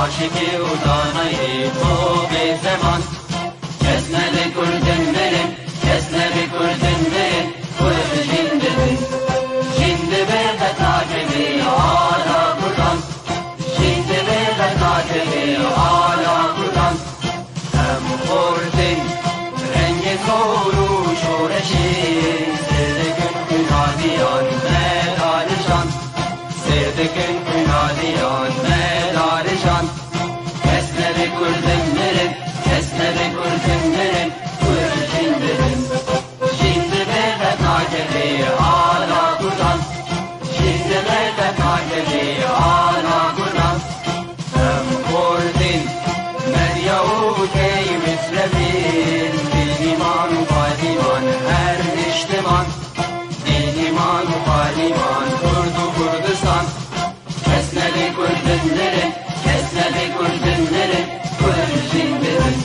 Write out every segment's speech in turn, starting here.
عاشقی و دانایی تو به زمان کس نده کردن برن کس نده کردن برن کرد جنده بن جنده به قطعه آلا کردن جنده به قطعه آلا کردن هم خوردن رنگ کور و شورشی سردکن کنادیان مدارشان سردکن کنادیان مدارشان کس نده کردن برن کس نده کردن برن کرد جنده بن جنده به قطعه آلا کردن جنده به قطعه آلا کردن هم خوردن مریا و کی مصرفین دیمان و پادیمان هر اجتماع دیمان و پادیمان کرد و کردستان کس نده کردن برن کس نده کردن برن کرد جنده بن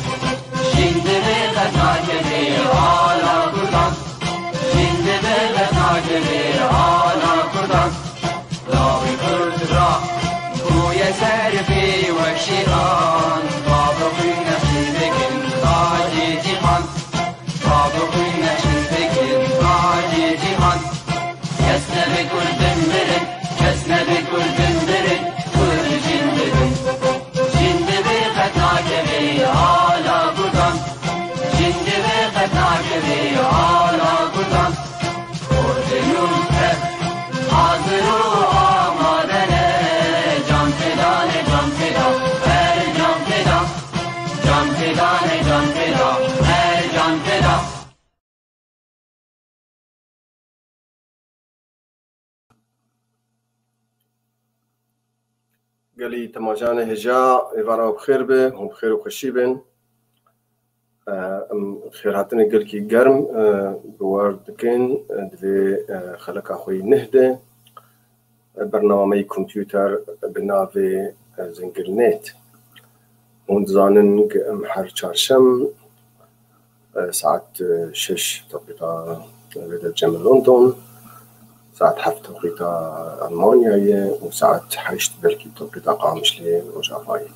جنده به قطعه آلا کردن جنده به قطعه آلا کردن لاغی کرد را گوی سرفی و شیطان بابروی نشید بکن تاجی جیهان بابروی نشید بکن تاجی جیهان کس نده کردن برن کس نده کردن برن کرد جنده بن جنده به قطعه آلا کردن جنده به قطعه آلا کردن کردنون که حاضر و آمادنه جان فدانه جان فدا هر جان فدا جان فدانه جان فدا هر جان فدا قالي تماجان هجا إبارة بخير به هم بخير وخشي بن خير هاتني قال كي قرم بوارد كين دلي خلق أخوي نهدة برنامج كمبيوتر بناوي زنجل نت ونزانن محر چارشم ساعة 6 توقيتا بدا جمع لندن ساعة 7 توقيتا ألمانيا وساعة 8 بلكي توقيتا قامش لي وجافاي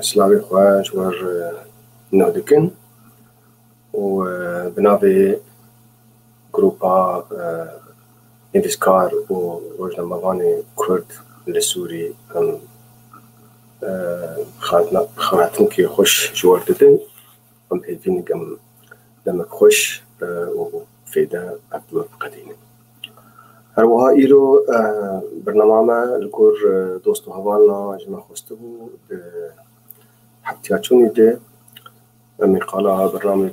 سلاوي خواج ور نهدكن وبناوي جروبا إنفسكار ووجنا مغاني كرد لسوري خاتم كي خوش جواردتن هيفين دمك خوش وفيدا أكبر قديم هروها إيرو برنامج الكور دوستو هوالنا جمع خوستبو حبتياتشوني دي مقالة برنامج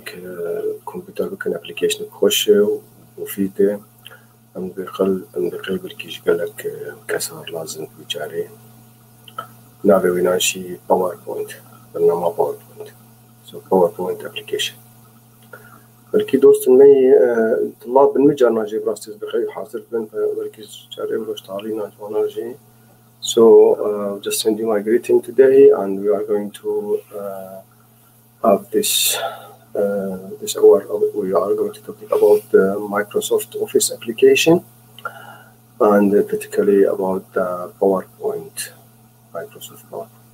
كمبيوتر بكن أبليكيشن خوش ومفيدة أم بقلب الكيش قالك كسر لازم بيجاري نابي ويناشي باوربوينت برنامج باوربوينت سو باوربوينت أبليكيشن بلكي دوست مي طلاب بالمجال ناجي براستيز بخير حاضر بن بلكي جاري وش تعلينا ناجي so just send you my greeting today and we are going to have this hour we are going to talk about the Microsoft Office application and particularly about the PowerPoint Microsoft PowerPoint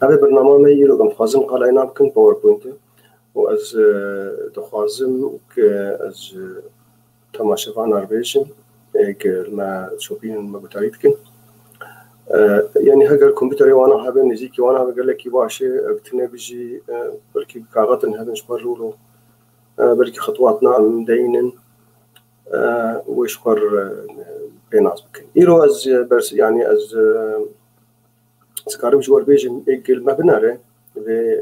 هذا برنامج ما يلو كم خازن قال أنا بكن PowerPoint وأز دخازم كأز تماشى فان أربيشن ما شوفين ما بتعيدكن يعني هذا الكمبيوتر وانا هذا نزيكي وانا بقول لك يباشي اكتنا بيجي بلكي كاغاتن هذا نشبرولو بلكي خطواتنا مدينن ويشبر بيناس بكن يرو از برس يعني از سكارم جوار بيجي اقل ما بناره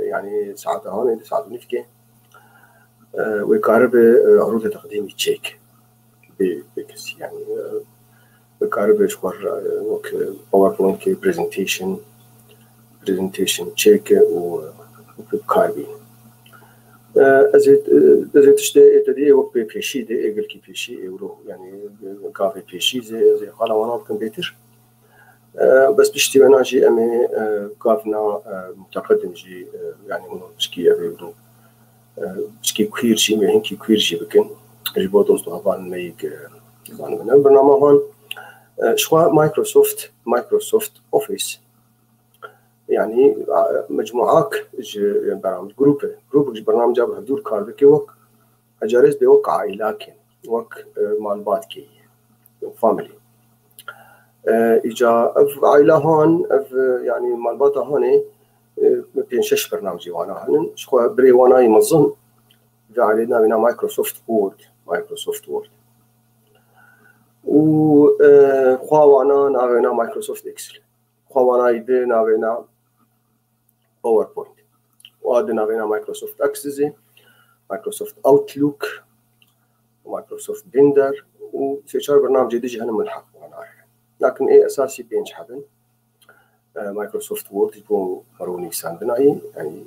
يعني ساعات هون ساعات نفكي ويقارب عروض تقديم تشيك بكس يعني بقارب شوار وك باوربوينت كي برزنتيشن تشيك وبقاربين ازيد تشتي تدي وك بيشي دي اقل كي بيشي يورو يعني كافي بيشي زي قال وانا بكمبيوتر بس بشتي انا جي امي كافنا متقدم جي يعني هنا مشكي ابي مشكي كوير جي ما هنكي كوير جي بكن جبو دوستو هبان ميك زانو من برنامج هون شو مايكروسوفت اوفيس يعني مجموعات برامج جروب برنامج بهدور كار بكي وك اجاريز بوك عائلاكين وك مالبات كي فاميلي اجا عائله هون يعني مالبات هون بين شش برنامج وانا هن شخو بري وانا يمظن علينا بنا مايكروسوفت وورد و خوانا ناوينا مايكروسوفت اكسل خوانا يدي ناوينا باوربوينت وهذا ناوينا مايكروسوفت اكسس مايكروسوفت اوتلوك ومايكروسوفت بلندر وفي برنامج جديد هنا ملحق وانا لكن ايه اساسي بينج حبن مايكروسوفت وورد يكون مروني ساندناي يعني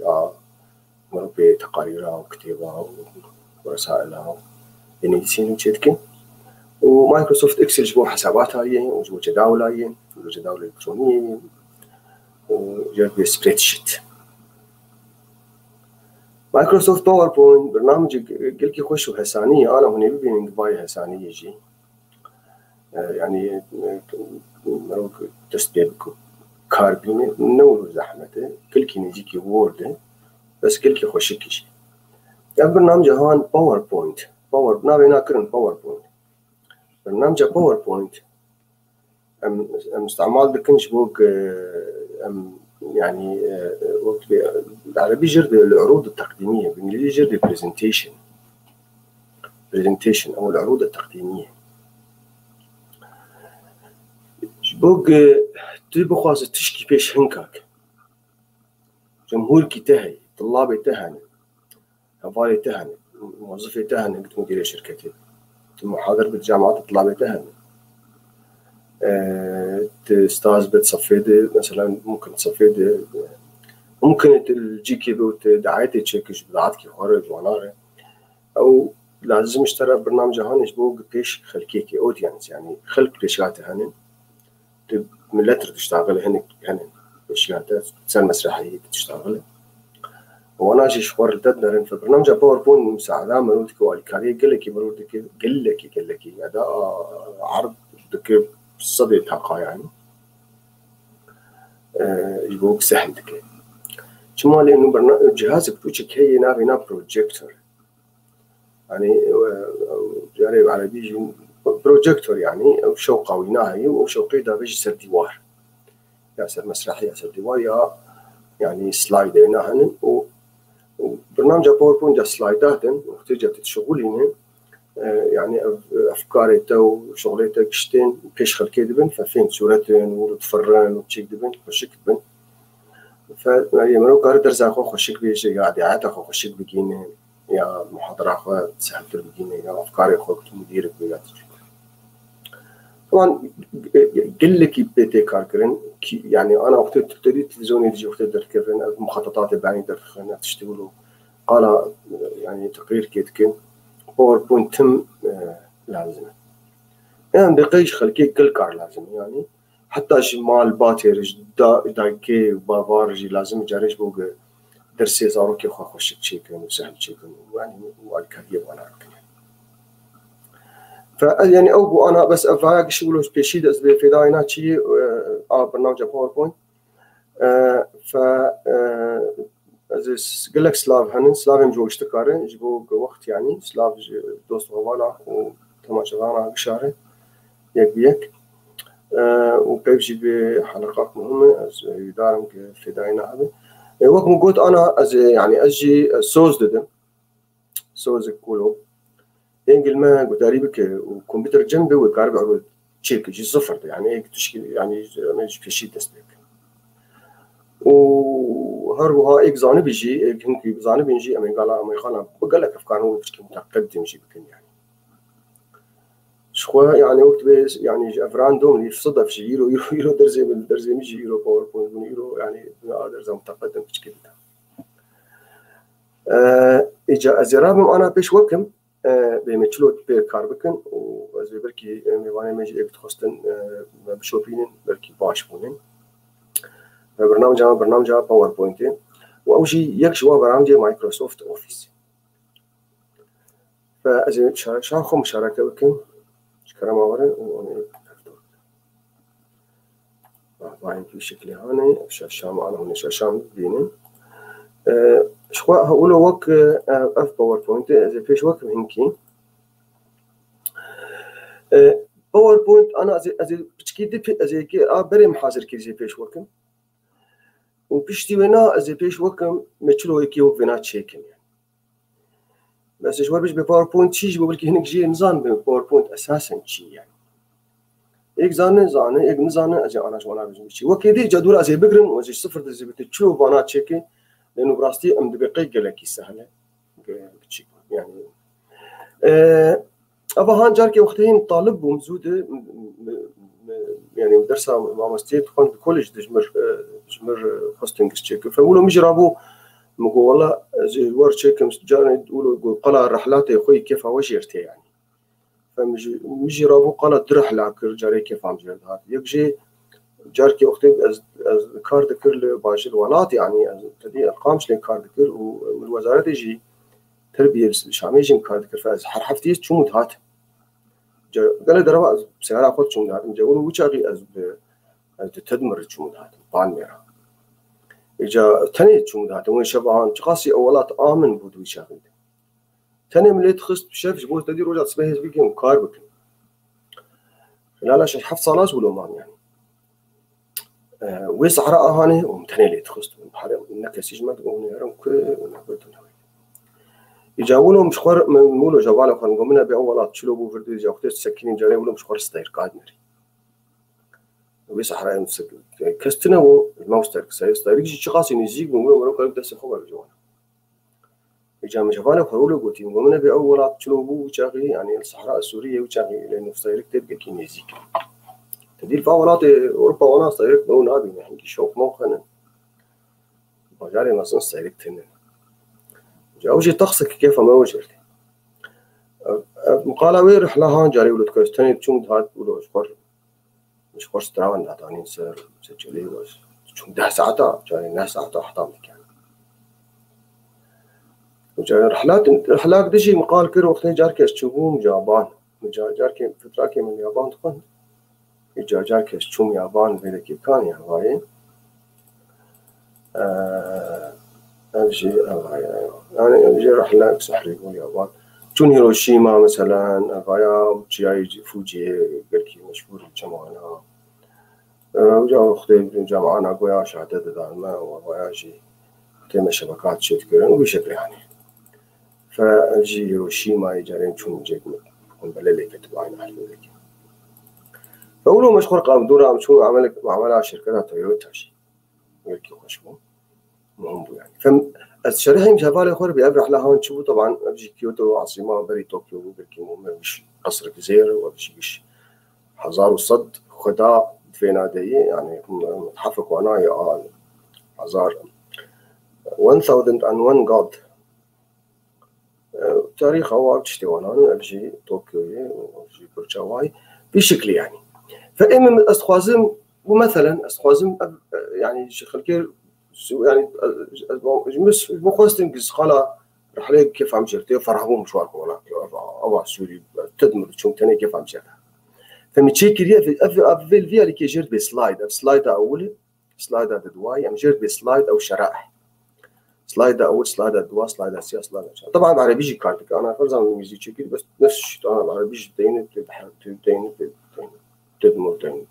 مرو بتقاريرها وكتابها ورسائلها يعني سين وشتكن ومايكروسوفت اكسل جبوا حساباتها هي وجبوا جداول هي وجداول الكترونيه وجابوا سبريد شيت مايكروسوفت باوربوينت برنامج قلكي خوش وهسانيه انا هنا ببين باي هسانيه يجي يعني مرو تسبيب كاربين نور زحمته كلكي نجيكي وورد بس كلكي خوشك يجي برنامج هون باوربوينت نابينا كرن باوربوينت برنامج باوربوينت استعمال دكنش بوك يعني بالعربي جرد العروض التقديمية بالانجليزي جرد برزنتيشن او العروض التقديمية بوك تبي خاص تشكي بيش هنكاك جمهور كي تهي طلابي تهني هفالي تهني موظفي تهني قلت مدير شركتي محاضر بالجامعات طلابي تهني استاذ بتصفيدي مثلا ممكن تصفيدي ممكن تجيكي بوت دعايتي تشيكش بضاعتك خارج وناره او لازم اشترى برنامج هون يجبوك بيش خلكيكي اودينس يعني خلق بيشات هن من لتر تشتغل هن بيشات تسال مسرحيه تشتغل وانا جي شوار تدرن في برنامج باوربوينت مساعده مروتك والكاري قال لك هذا عرض دك صدي تاقا يعني يجبوك سهل دك شمال انه برنامج جهازك بتوجك هي نابينا بروجيكتور يعني جاري على بيجي بروجيكتور يعني او شو قوينا هي وشو قيدا بيجي سر ديوار يا سر مسرحي يا سر ديوار يا يعني سلايد هنا هن وبرنامج باوربوينت سلايدات وتجي تشغلين يعني افكارته وشغلته كشتين بيش خلكي دبن ففين صورتين وتفرن وتشيك دبن وشك دبن فيمرو قار درس اخو خوشك بيجي قاعد عاد اخو خوشك بيجيني يا محاضره اخو سهلت بيجيني يا افكاري اخو مديرك بيجي طبعا قل لك بيتي كاركرين يعني انا وقت تبتدي تلفزيون يجي وقت تركبن المخططات البعيده درخنا تشتغلوا قال يعني تقرير كيتكن باوربوينت تم لازم يعني دقيقة خلكي كل كار لازم يعني حتى مال باترج دايكي وبافارجي لازم جاريش بوق درسي زاروكي خو خوش تشيكن وسهل تشيكن يعني والكاريه وانا فيعني او انا بس افاق شغله سبيشي دز في داينا شي برنامج باوربوينت ف از قال لك سلاف هنن سلاف يمجو اشتكاره يجبو وقت يعني سلاف دوست غوالا وتماشغانا بشاره يك بيك وبيجي بحلقات مهمه از يدارم في داينا هذا وقت ما قلت انا از يعني اجي سوز ددم سوز كولو ينقل ما قلت قريبك وكمبيوتر جنبي وكارب عروض شركه جي صفر يعني هيك تشكيل يعني في شيء تسبيك وهربها إيك زاني بيجي إيك هنكي زاني بيجي أمين قال بقول لك أفكار هو بشكل متقدم جي بكن يعني شو يعني وقت بس يعني أفران دوم اللي في صدف شيء يرو درزي ميجي يرو باوربوينت يرو يعني درزي متقدم بشكل إجا أزرابم أنا بيش وكم بمثلوت بكاربكن وأزي بركي ميواني ميجي إيك تخصتن بشوفينن بركي باش بونن برنامج باوربوينت واول شيء يكشوا برامج مايكروسوفت اوفيس فازي شاركوا مشاركه بكم شكرا ما ورا في شكل هاني شاشة أنا هون شاشة بيني شو هقوله وك اف باوربوينت إذا فيش وك هنكي باوربوينت أنا أزي بتشكيدي أزي كي بري محاضر كي زي فيش وكم وبشتي وينا أزي فيش وكم متشلو يكي وك فينا تشيكن يعني بس شو بيش بباوربوينت شيء جبوا لك هناك جي نظام بباوربوينت أساسا شيء يعني إيك زانه إيك نزانه أجي أنا شو أنا بيجي شيء وكذي جدول أزي بقرن وأزي صفر أزي بتشلو فينا تشيكن لأنه براستي أم دقيقة لك سهلة بتشيك يعني أبا هان جاركي وقتين طالب ومزودة يعني مدرسة مع مستيت كنت كولج دجمر هوستنج تشيك فقولوا مجربوا مقول والله زي ور تشيك مستجارين يقولوا قلا الرحلات يا أخوي كيف وجرتي يعني فمجربوا قلا درحلة كر جاري كيف عم جرت هذا يجي جاركي وقتين از كارد كر باجر ولات يعني تدي أرقامش لين كارد كر والوزارة تجي تربية الشامية يجي كارد كر فاز حرفتيس شو متهات قال دروا سعر أخذ شو متهات مجاولوا وجاري از تدمر شو متهات بالميرا إجا تاني شو متهات وين شبعان تقاسي أولات آمن بدو يشاهد تاني من اللي تخص بشاف جبوه تدي رجع تسميه بيجي مكار بكن لا شيء حفظ صلاة ولا ما يعني ويسعراء هاني ومتاني اللي تخص بحال نكسي جمد ونيرم كل ونقطة يجاولوا مش خور مولو جوال خان قمنا بأولات شلو بو فردي جاوقت سكينين جاري ولا مش خور ستاير قادمري ويسحر مسك كستنا والماوستر ستاير يجي شخاص يزيق ولا قلب دس خبر جوان يجا مش جوال خولو قوتي قمنا بأولات شلو بو وشاغي يعني الصحراء السورية وشاغي لأنه ستاير تبقى كين يزيق تدير فاولات أوروبا وانا ستاير بو نابي يعني شوف موقنا بجاري مثلا ستاير تنن جاوجي تخصك كيف ما وجرتي مقالة وين رحلة هان جاري ولد كوستاني تشوم هاد ولو مش خور ستراون هاتاني سر سجلي وش تشوم 10 ساعة جاري 9 ساعة حطامك يعني وجاري رحلات دشي مقال كير وقتين جاركي تشوفهم جابان جاركي فتراكي من اليابان تكون جاركي تشوم يابان بيدك كان يا هاي أمشي يعني أمشي رحلة سحرية واليابان تون هيروشيما مثلا أغايا جاي فوجي بركي مشهور الجماعة وجاء أختي جامعة ناقويا شهادة دالما وأغايا جي تم شبكات شيء كذا وبشكل يعني فأجي هيروشيما يجارين تون جيك من بللي كتب عين أهل ذلك فأولو مشهور قام دورة شو عملها شركة تويوتا شيء بركي خشمه مهم يعني فالشريحة مشافالي خور بيبرح لها نشوفه طبعا بيجي كيوتو عاصمة بري طوكيو بركي مهم مش قصر الجزيرة وبيجيش حزار الصد خداع فينا دي يعني متحفق وعناية حزار 1001 God تاريخ هو بتشتي وانا بيجي طوكيو وبيجي برشاواي بشكل يعني فإما أستخوازم ومثلا أستخوازم يعني خلكير يعني مش مخوستن قص خلا رحلة كيف عم جرتي فرحهم مشوار ولا أو سوري تدمر شو تاني كيف عم جرتها فمتشكل في الفيديو اللي كجرت بسلايد أول سلايد دواي عم جرت بسلايد أو شرائح سلايد أول سلايد دوا سلايد سيا سلايد طبعا العربي يجي كارتك أنا فرضاً الإنجليزي تشكل بس نفس الشيء أنا العربي يجي تدمر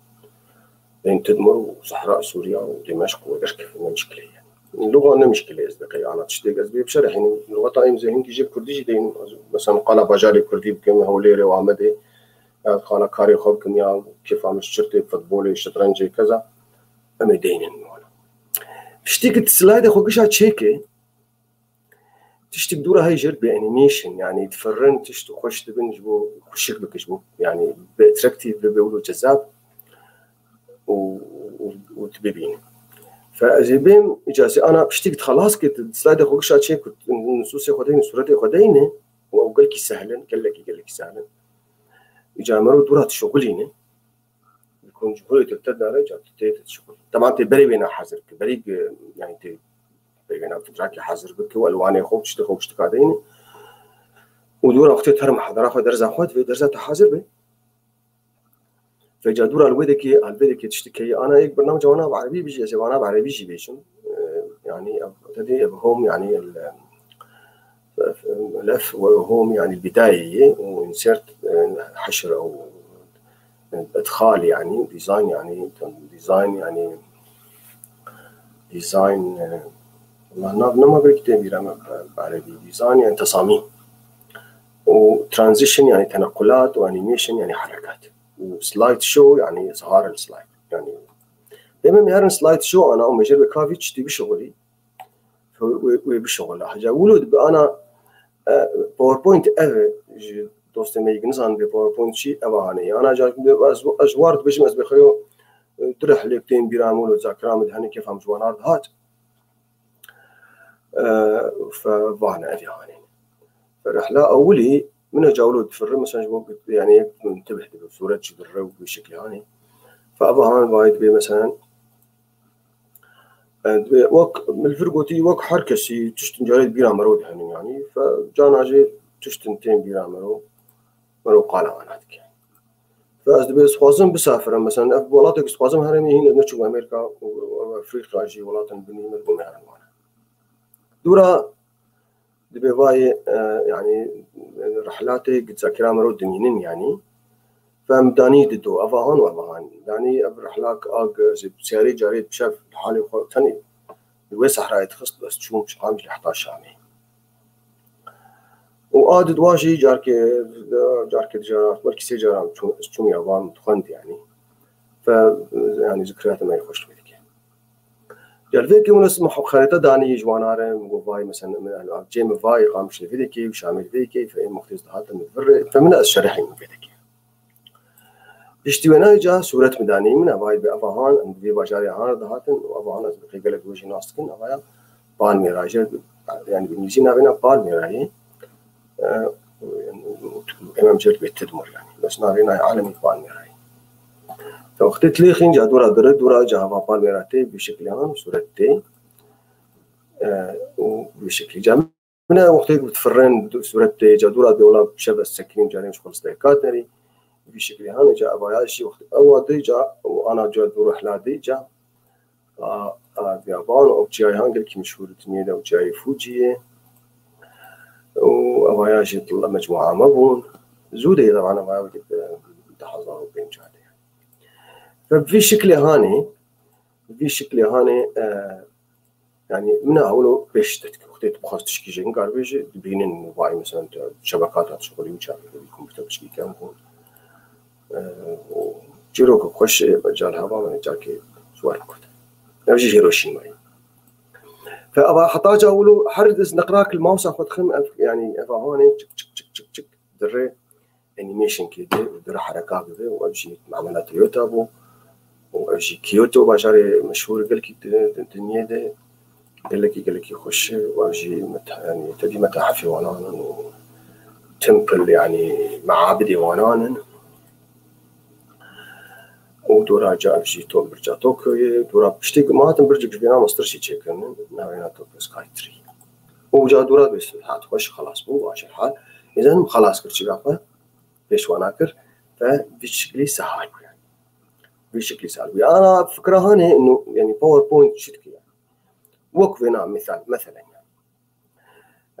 بين تدمر وصحراء سوريا ودمشق ودرك مشكلة يعني اللغة أنا مشكلة أصدقائي أنا تشتغل أسباب بشرح يعني اللغة طايم زي هنك يجيب كردي دين مثلا قال باجاري كردي بكم هوليري وعمدي قال كاري خب كميا كيف عم الشرطة فوتبولي شطرنجي كذا أما دين إنه تشتغل السلايد أخو كش هتشيكه تشتغل دورة هاي جرب بأنيميشن يعني تفرن تشتغل خوش تبين جبو خوشك بكجبو يعني بتركتي بيقولوا جذاب وتبين فأجيبهم إجازة أنا بشتيت خلاص كنت سلايد أخوك شيء كنت نصوص خديني صورتي خديني وقال لك سهلا قال لك سهلا إجا مرة دورات شغلينه يكون جهولي تبتدى رجع تبتدي الشغل طبعا تبري بينا حذر بريق يعني تبري بينا تدرك حذر بك والواني أخوك تشتكاديني ودورة أختي ترم حضرها فدرزة أخوات في درزة حذر به فجادورا الفيديكي تشتكي انا هيك برنامج وانا بعربي بيجي وانا بعربي بيجي بيشن يعني ابتدي هم يعني الاف وهم يعني البدايه وانسيرت حشر او ادخال يعني ديزاين والله ما بكتب بعربي ديزاين يعني تصاميم وترانزيشن يعني تنقلات وانيميشن يعني حركات وسلايد شو يعني اظهار السلايد يعني دائما مهارن سلايد شو انا مجرب كافيتش تي بشغلي وبشغل حاجه ولود انا باوربوينت دوستي ما يجنزان بباوربوينت شي اباني انا جاك ازوارد بجمز بخيو درح ليكتين بيرامول وذاكرام دهني كيف هم جوانار هات فوانا ادي هاني فرحله اولي من جاولود في مثلا يعني منتبه بصوره جدر بشكل هاني فابا هان وايد بي مثلا وك من الفرقوتي وك حركسي تشتن جاريد بيرا مرود هني يعني فجانا جي تشتن تين بيرا مرو قال انا هذيك فازد بي سوازم بسافر مثلا اف ولاتك سوازم هرمي هنا نشوف امريكا وافريقيا جي ولات بني مدبو مهرم دورا دبي باي يعني رحلاتي قد ذاكرة مرود دنينين يعني فمداني ددو افاهان وافاهان يعني برحلاك زي سياري جاريد بشاف حالي ثاني الويس صحراء تخص بس تشوم شقام اللي 11 شامي وعادد واجي جارك جارات ولكي سي جارام تشوم يابان تخند يعني ف يعني ذكريات ما يخش بيك جال فيكي ونس محب خريطة داني جوانارة وفاي مثلا جيم فاي قامش فيديكي وشامل فيديكي في مختلف هذا من فمن الشرحين من فيديكي اشتوينا جا صورة مداني من أباي بأفاهان أم بي باشاري هان دهاتن وأفاهان أز بقي قلق وجه ناسكن أبايا بال ميراجر يعني بالإنجليزي نابينا بال ميراجي إمام جرد بيتدمر يعني بس نابينا عالمي بال ميراجي فوقت ليخين جا دورا جا هوا بال ميراتي بشكل هان صورة تي وبشكل جا من وقت بتفرن صورة تي جا دورا بيولا بشبه السكين جارين شغل ستيكاتري بشكل هان جاء باياشي وقت أول دي جاء وأنا جاء دور رحلاتي جاء اليابان أو جاي هانجل كي مشهور تنيدا وجاي فوجي وأباياشي طلع مجموعة مبون زودي طبعا أبايا تحضر بين جادي ففي شكل هاني يعني من أولو بيش تختيت بخاص تشكي جين قاربيج بينين واي مثلا شبكات شغلي وشغل الكمبيوتر تشكي كان جيروك خوش مجال هوا من جاكي سوار كوت نجي هيروشيما فأبا حتى جاولو حردز نقراك الماوس أخذ خم يعني أفاهوني تشك دري أنيميشن كده دري حركات كده وأمشي معملة تويوتا بو وأمشي كيوتو باشاري مشهور قال كي الدنيا ده قال لك خوش وأمشي يعني تدي متاحف وانان تمبل يعني معابد وانان ودورا جاء في توم برجع طوكيو دورا بشتيق ما هاتم برجع بينا مسترشي تشيكن ناوينا طوكيو سكاي 3 وجا دورا بس هات خوش خلاص مو ماشي الحال اذا خلاص كل شيء بقى ليش وناكر فبشكل سهل يعني بشكل سهل انا فكره هاني انه يعني باوربوينت شتكي يعني وقفنا مثلا يعني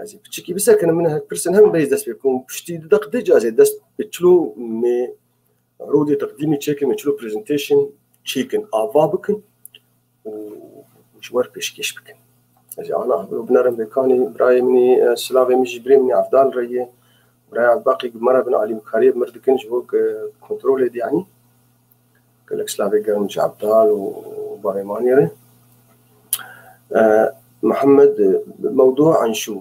هذه بتشكي بس كان منها بيرسون هم بيز داس بيكون بشتي دق دجا زي داس بتلو مي رودي تقديمي تشيكن متلو برزنتيشن تشيكن افابكن ومشوار بيشكيش بكن اذا انا بنرم بكاني براي مني سلافي مش بريمني افضل ريه براي باقي مره بن علي مكاريب مردكن جوك كنترول دي يعني قال لك سلافي قام عبدال وباي مانيري محمد موضوع عن شو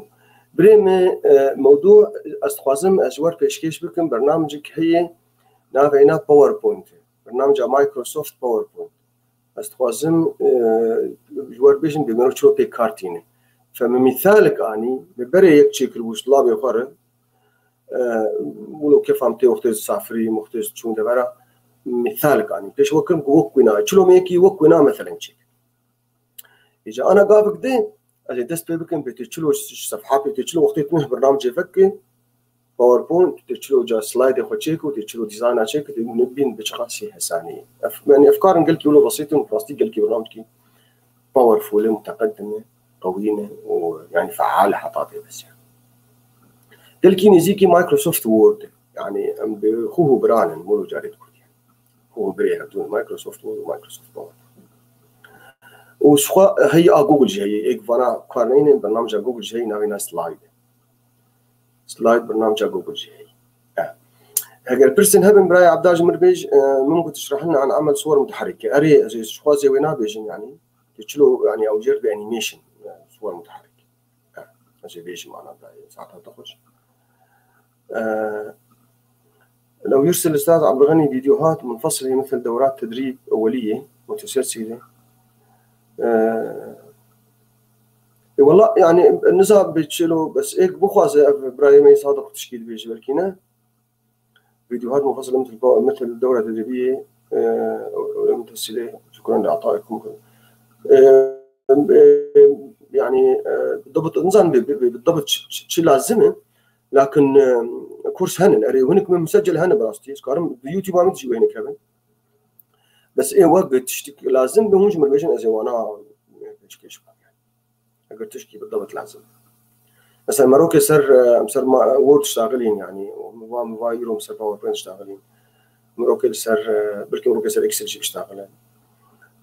بريم موضوع استخوازم ازوار بيشكيش بكن برنامجك هي نافينا باوربوينت برنامج مايكروسوفت باوربوينت استخوازم جوار بيشن بيمرو شو بيكارتيني فمثالك اني ببري يكشيك الوش لابي خره ولو كيف عم تي سافري مختز شو دبره مثالك اني ليش وكم وكوينا شلو ميكي وكوينا مثلا شيء اذا انا قافك دي اجي دست بيكن بتشلو صفحات بتشلو وقت تنه برنامج يفكي باورپوینت تشلو جا سلايد خوتشيكو تشلو ديزاين اتشيك نبين بشخاصي حساني يعني افكار نقول كيلو بسيطه وبلاستيك قال كي برنامج كي باورفول متقدمه قويه ويعني فعاله حطاتي بس قال كي نزيكي مايكروسوفت وورد يعني خوه برانن مولو جاريت كودي هو بريها دون مايكروسوفت وورد ومايكروسوفت باور وسخوا هي جوجل جاي ايك فانا كارنين برنامج جوجل جاي ناوينا سلايد برنامج جوجل جاي هاجر بيرسن هبن براي عبداج مربيج ممكن تشرح لنا عن عمل صور متحركه اري زي شخوا زي وينها بيجن يعني تشلو يعني او جرب انيميشن صور متحركه زي بيجي معنا ساعتها تخرج لو يرسل الاستاذ عبد الغني فيديوهات منفصله مثل دورات تدريب اوليه متسلسله والله يعني النظام بتشيلوا بس هيك بخوازه ابراهيم يصادق تشكيل بيجي بالكينا فيديوهات منفصله مثل دوره تدريبيه متسلسله. شكرا لاعطائكم يعني بالضبط نظام بالضبط شو لازمه لكن كورس هن اري وهنك مسجل هن براستي كارم بيوتيوب ما تجي وهنك هبن بس ايه وقت تشتكي لازم بموج مربيشن ازي وانا تشكيش اقدر تشكي بالضبط لازم مثلا مروكي صار وورد اشتغلين يعني وفايرو صار باوربوينت اشتغلين مروكي صار بلكي مروكي صار اكسل شي بيشتغلين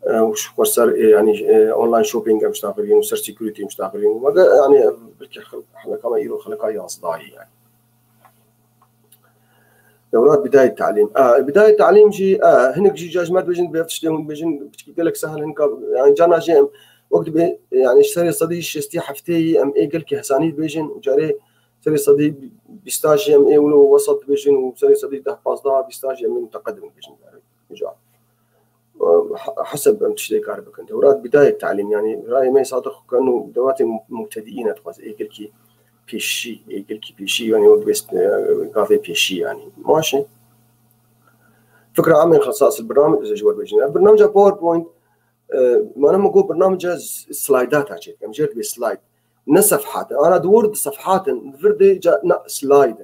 وش صار يعني اونلاين شوبينج مشتغلين وصار سيكوريتي مشتغلين يعني بلكي خلقا يرو خلقا يصداعي يعني دورات بدايه التعليم بدايه التعليم جي هنك جي جاجمات بيجن بيفتشتهم بيجن بتحكي لك سهل هنك يعني جانا جيم وقت يعني اشتري صديق شستي حفتي ام اي قال كي حساني بيجن وجاري سري صديق بيستاج ام اي ولو وسط بيجن وسري صديق ده باصدا بيستاج ام متقدم بيجن جا حسب تشتري كاربك دورات بدايه التعليم يعني راي ما يصادق كانه دورات مبتدئين اتخذ اي قال كي بيشي يقول كي بيشي يعني وبس قاضي بيشي يعني ماشي فكرة عامة خصائص البرنامج إذا جوال بيجينا برنامج باوربوينت ما أنا مقول برنامج سلايدات عشان كم جرت بسلايد نصفحات أنا دورت صفحات فردي جاء سلايد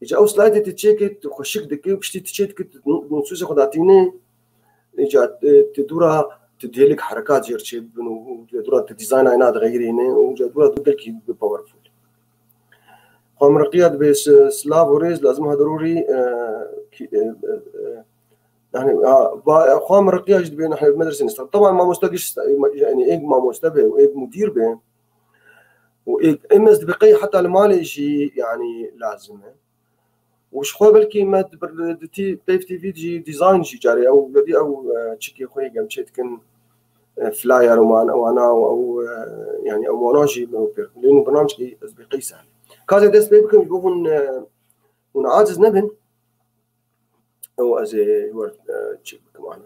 إذا أو سلايد تتشيك تخشك دكي وبشتي تشيك نصوص خداتينه إذا تدورها تديلك حركات جرتشي ودورها تديزاين عينات غيرينه ودورها تدلك بباورفول قام رقيات بس سلاف وريز لازمها ضروري يعني قام رقيات جد بين احنا بمدرسه نستخدم طبعا ما مستقش يعني ايه ما مستبه وايه مدير به وايه امس بقي حتى المال يجي يعني لازمه وش خو بلكي ما دتي بيف تي في جي ديزاين جي جاري او بدي او تشيكي خوي قام كن فلاير وانا او يعني او مناجي لانه برنامج بقي سهل كذا دس بيبكم يقولون ونعاجز نبن او ازي ورد تشيك كمان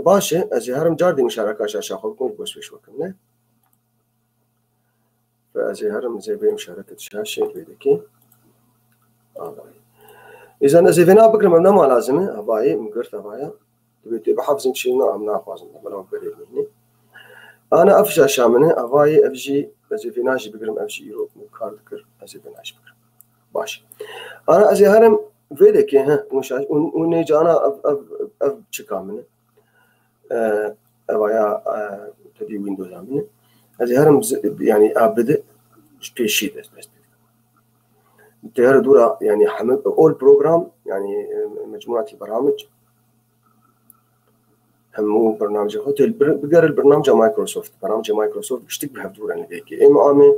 باشا ازي هرم جاردي مشاركه شاشه خلكم بس وش وكمنا فازي هرم زي بي مشاركه شاشه بيدكي اذا ازي فينا بكره ما لازمه اباي مقرت ابايا تبي بحفظ شيء نعم نافذ ولا بريد مني انا افشى شامنه اباي افجي ازي فيناش بكرم افجي يروح مكار ذكر ازي فيناش بكره باش انا ازي هرم فيدك ها مش ونيجي انا اف كامله ابايا تدي ويندوز عامله ازي هرم يعني ابدا سبيشي بس تيار دورة يعني حمل اول بروجرام يعني مجموعه البرامج همو برنامج هوتيل بقرا البرنامج مايكروسوفت برنامج مايكروسوفت بيشتبه بدور انا ذيك اما امي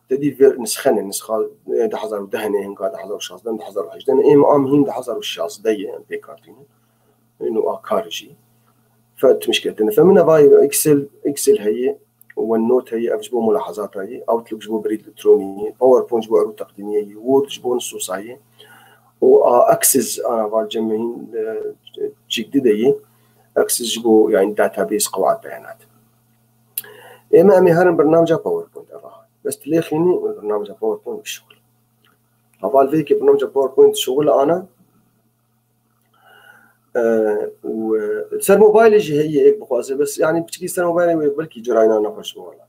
تدي نسخه النسخه ده حضر دهنه هن قاعد حضر شخص ده حضر حاجه اما ام هين ده حضر الشخص دي بيكارتين انه كارجي فات مشكلتنا فمن باي اكسل هي والنوت هي افجبوا ملاحظات هي اوتلوك جبوا بريد الكتروني باوربوينت جبوا عروض تقديميه وورد جبوا نصوص هي واكسس انا بالجمعين جديده اكسس جبوا يعني داتابيس قواعد بيانات اما امي هرم برنامج باوربوينت بس تليخيني برنامج باوربوينت الشغل هفال فيك برنامج باوربوينت الشغل انا وصار موبايل يجي هي هيك بخواسه بس يعني بتجي صار موبايل بلكي جراينا نخش ولا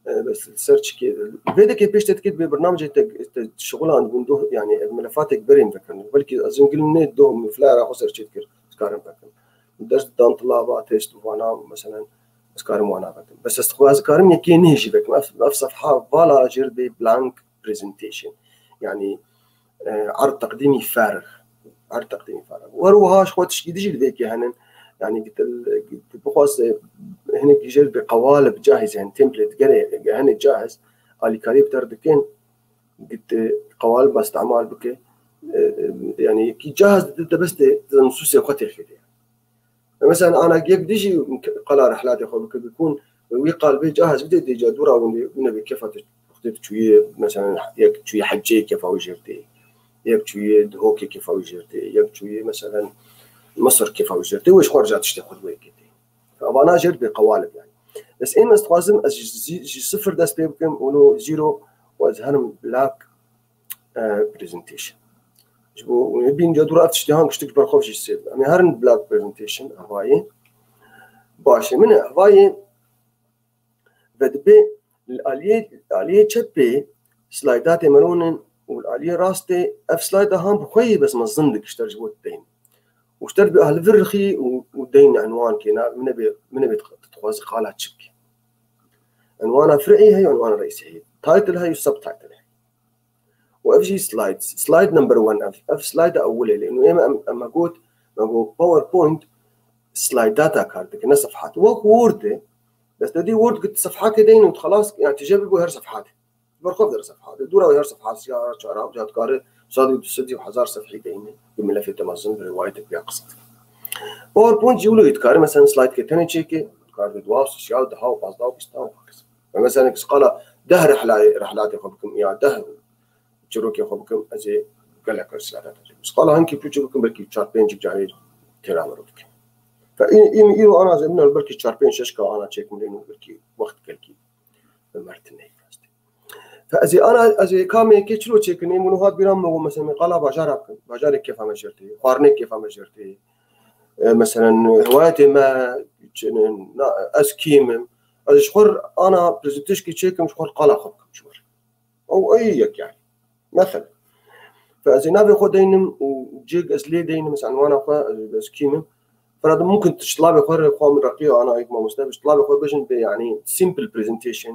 بس السيرش كده فيدك بيش تتكد ببرنامج الشغل عند عنده يعني ملفاتك برين فكرني بلكي أظن قلنا دو مفلا راح سيرش كده سكارم فكرني درس دان طلابات تيست وانا مثلا سكارم وانا فكرني بس استخدام سكارم يكين نيجي بك ما في صفحة فالا جير بي بلانك بريزنتيشن يعني عرض تقديمي فارغ وروهاش خوتش يديجي لذيك هنا يعني قلت بخواص هنا يجي بقوالب جاهزه يعني تمبلت هنا جاهز قال لي كاريب تردكين قلت قوالب استعمال بك يعني كي جاهز بس نصوصي اخوتي خدي مثلا انا يجي قال رحلات اخو بيكون ويقال به جاهز بدي يجي دوره ونبي كيف تختف شويه مثلا شويه حجي كيف او جرتي يك شويه دهوكي كيف او جرتي يك شويه مثلا مصر كيف او جرتي وش خرجت تشتغل ويكتي فانا جرت بقوالب يعني بس إن استخدم جي صفر داس بيبكم ولو زيرو وازهرم بلاك بريزنتيشن جبو ونبين جدورات تشتهان كشتك برخوش يصير يعني هرن بلاك بريزنتيشن هواي باشه من هواي بدبي الآلية تشبي سلايدات مرونن والآلية راستي اف سلايد هم بخوي بس ما ظندك اشتر جبو الدين واشتر بأهل فرخي ودين عنوان كنا من بي تتخوز قالها تشبكي عنوانها فرعي هي عنوان رئيسي هي تايتل هي وسب تايتل هي واف جي سلايد نمبر 1 اف سلايد اولي لانه اما قلت باوربوينت سلايداتها كانت كنا صفحات وورد بس دي وورد قلت صفحات كدين وخلاص يعني تجيب هر صفحات برخوف در صفحات دوره وهر صفحات سياره شعراء جات قارئ صادق تسدي وحزار صفحي دين بملف تمازن بروايتك بيقصد باوربوينت جولو يتكار مثلا سلايد كتاني تشيكي كارد دواو سوشيال دهاو باز داو بيستاو مثلا قال ده رحلات يخبكم يا ده جروك يخبكم ازي قال لك رسالات بس قال هنكي بيجيبكم بركي شاربين جاري ترامرك فإيرو أنا زي من بركي شاربين ششكا أنا تشيك منين بركي وقت كلكي مرتني فأزي أنا أزي كامي كيشلو تشيكني منو هاد بيرام مثلا قال باجارك كيف ما شرتي قارنك كيف ما شرتي مثلا هوايتي ما اسكيم از شخور انا برزنتيش كي تشيكم شخور قال خبكم شخور او ايك يعني مثلا فاذا نبي خدينم وجيك ازلي دين مثلا وانا اسكيم فراد ممكن تطلع بخور قوم رقيق انا هيك ما مستبش طلع بخور بجن يعني simple presentation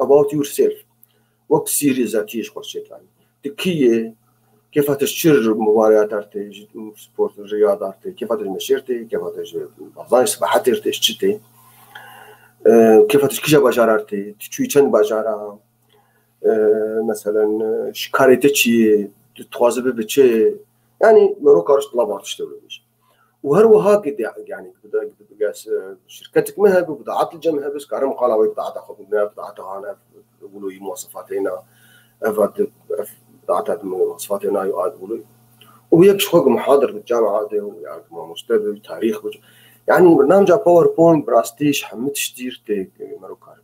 about yourself وقت سيريز ذاتي شخور شيء يعني تكيه كيف تشتري مباريات ارتي سبورت الرياضة ارتي كيف تمشيرتي كيف تجي بعضان سباحات ارتي اشتتي كيف تشكيجا باجار ارتي تشوي چند باجارا مثلا شكاريتشي تخوازبه بچه يعني مرو كارش طلبات تشتغلوش وهروها قد يعني بدا شركتك مها بضاعات الجمها بس كارم قالوا بضاعات اخذنا بضاعتها انا يقولوا مواصفاتنا افاد بضاعات مواصفاتنا يقولوا ويكش خوق محاضر بالجامعه هذا يعني مستوى تاريخ يعني برنامج باوربوينت براستيش حمد شتير تي مروكار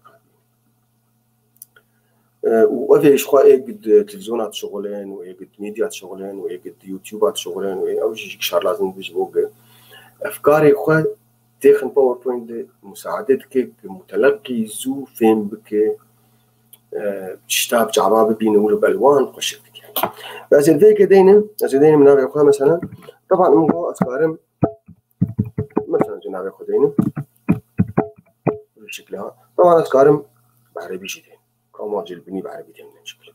وأفيش خواء قد تلفزيونات شغلين وقد ميديات شغلين وقد يوتيوبات شغلين وأو شيء شار لازم بيجبوق أفكاري خواء تاخن باوربوينت مساعدتك متلقي زو فين بك تشتاب جعباب بينولو بألوان قشتك يعني فأزل ذيك دينا من هذا خواء مثلا طبعا مو أفكارهم مثلا جناب خدينا بشكلها طبعا أفكارهم بعربي جدا كما جلبني بعربي تمام شكله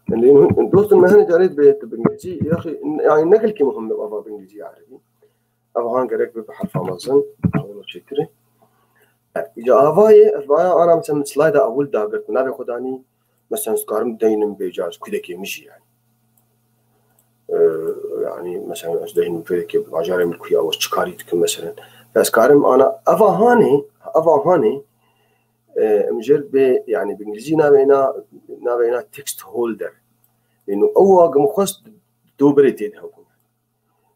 لأنه دوست المهنة جاريت بالإنجليزي يا أخي يعني نقل كي مهم أبغى بالإنجليزي عربي أبغى قريت بحرف أمازون أول شيء تري إذا أفاي أنا مثلا سلايد أول داقت نبي خداني مثلا سكارم دينم بيجاز كده كي مشي يعني مثلا أجدين فيك بعجارة ملكية أو شكاريتك مثلا بس كارم أنا أفهاني مجرد ب يعني بالإنجليزي نابينا تكست هولدر لأنه أول مخصص دوبريتين هكون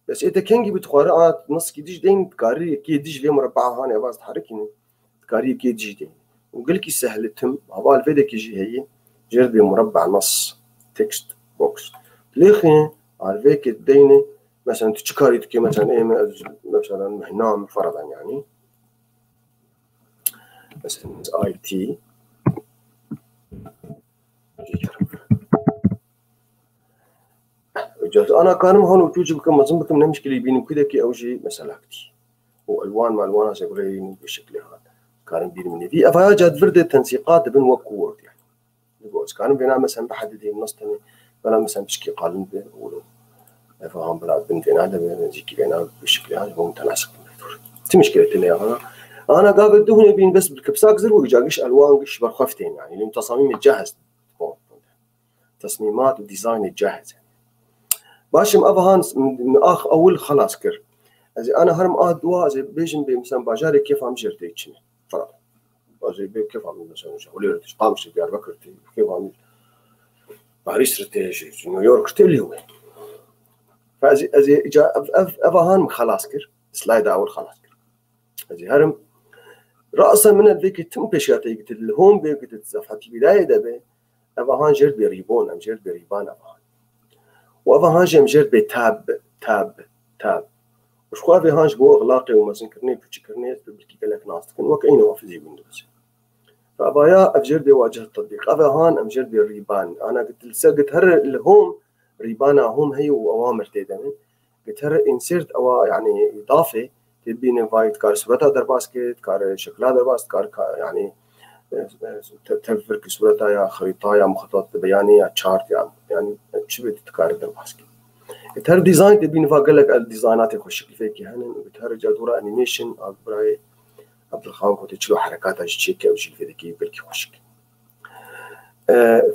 بس إذا كان جبت قراءة نص كيديش دين كاري كيديش ليه مربعة هاني أبغى تحركني كاري كيديش دين وقلك سهلتهم عبال فيدك يجي هي جرد بمربع نص تكست بوكس ليه على فيك الدينة مثلا تشكاريتك مثلا إيه مثلا مهنام فرضا يعني مثلا اي تي انا كان هون وجوجي بكم مظن بكم مشكله بيني وكذا كي اوجي مسالكتي والوان ما الوان زغرين بالشكل هذا كان بيني مني في افاجات فرده تنسيقات بين وكورد يعني بس كانوا بينا مثلا بحدد النص تاني بلا مثلا بشكل قالن بيقولوا فهم بلا بنتين هذا بنجيكي بينا بالشكل هذا هو متناسق تي مشكله اللي انا قابل دهني بين بس بالكبساك زر ويجاقش الوان قش برخفتين يعني لهم تصاميم الجاهز تصميمات وديزاين الجاهز باشم افهان من اخ اول خلاص كر زي انا هرم دوا زي بيجن بمثلا باجاري كيف عم جرتي تشني فرق زي كيف عم مثلا ولي قامش ديار بكر كيف عم باريس رتي نيويورك تلي هو فازي اجا افهان خلاص كر سلايد اول خلاص كر زي هرم راسا من الفيك تم بيشاتي قلت لهم بيقت صفحه البدايه دبي افهان جرت بريبون ام جرت بريبان افهان وافهان جم جرت بتاب وش خوافي هانش بو اغلاقي ومثلا كرني بتشكرني بلكي لك ناس كن وكاين وافزي ويندوز فابايا افجر دي واجه التطبيق افا هان امجر دي الريبان انا قلت لسقت هر الهوم ريبانا هم هي واوامر تيدن قلت هر انسيرت او يعني اضافه تبين فايت كار صورتها در باسكت كار شكلها در باسكت كار يعني تفرق صورتها يا خريطه يا مخططات بيانيه يا تشارت يعني شبه تكار در باسكت تهر ديزاين تبين فاقل لك الديزاينات يخش فيك هنا وتهر جادورة انيميشن براي عبد الخالق كنت تشلو حركات هالشيء او شيء فيك بلكي خشك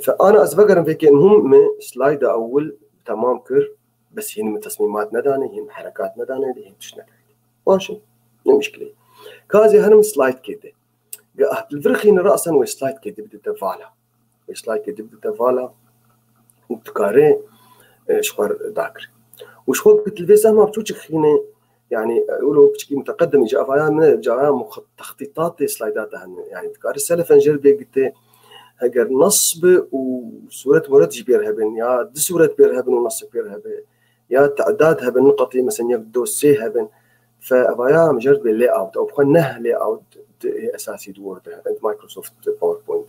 فانا اسبقر فيك المهم سلايد اول تمام كر بس هي من تصميمات نداني هي حركات نداني هي مش نداني ماشي مو مشكله كازي هرم سلايد كده الفرخين راسا وسلايد كده بدت تفعلها سلايد كده بدت تفعلها وتكاري شوار داكر وش وقت الفيزا ما بتوجك خينه يعني يقولوا بشكل متقدم جاء من جاء تخطيطات سلايدات يعني تكار السلف انجل بيقت هجر نصب وصورة ورد جبيرها بين يا دي صورة بيرها بين ونصب بيرها بين يا تعدادها بالنقطة مثلا يبدو سيها بين فأبايا مجرد باللاي اوت او بخنه لاي اوت اساسي دور ده عند مايكروسوفت باوربوينت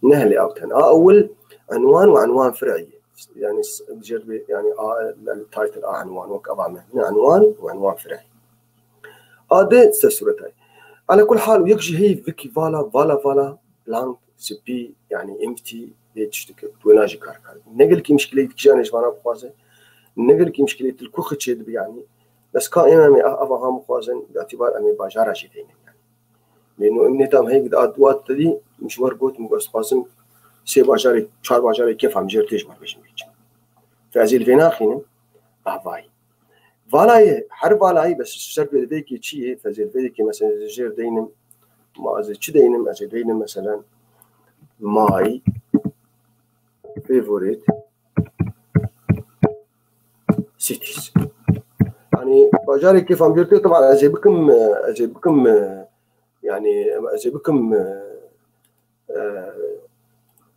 نه لاي اوت اول عنوان وعنوان فرعي يعني جربي يعني التايتل عنوان وكأبع من عنوان وعنوان فرعي ده صورتها على كل حال يكجي هي فيكي فالا بلانك سبي يعني امتي يتشتك وناجي كاركار نقل كي مشكله تجاني وانا بخوازه نقل كي مشكله الكوخ تشد يعني بس كائما ابغى مخوازن باعتبار اني باجاره شيء يعني لانه امني تام هيك ادوات دي مش ورقوت مقص قاسم سي باجاري شار باجاري كيف عم جرتيش ما بيش فازيل فيناخين افاي فالاي حرب فالاي بس الشرب ذيك شيء فازيل ذيك مثلا جير دينم ما ازي شي دينم ازي دينم مثلا ماي فيفوريت سيتيز يعني باجاري كيف عم جرتي طبعا ازي بكم يعني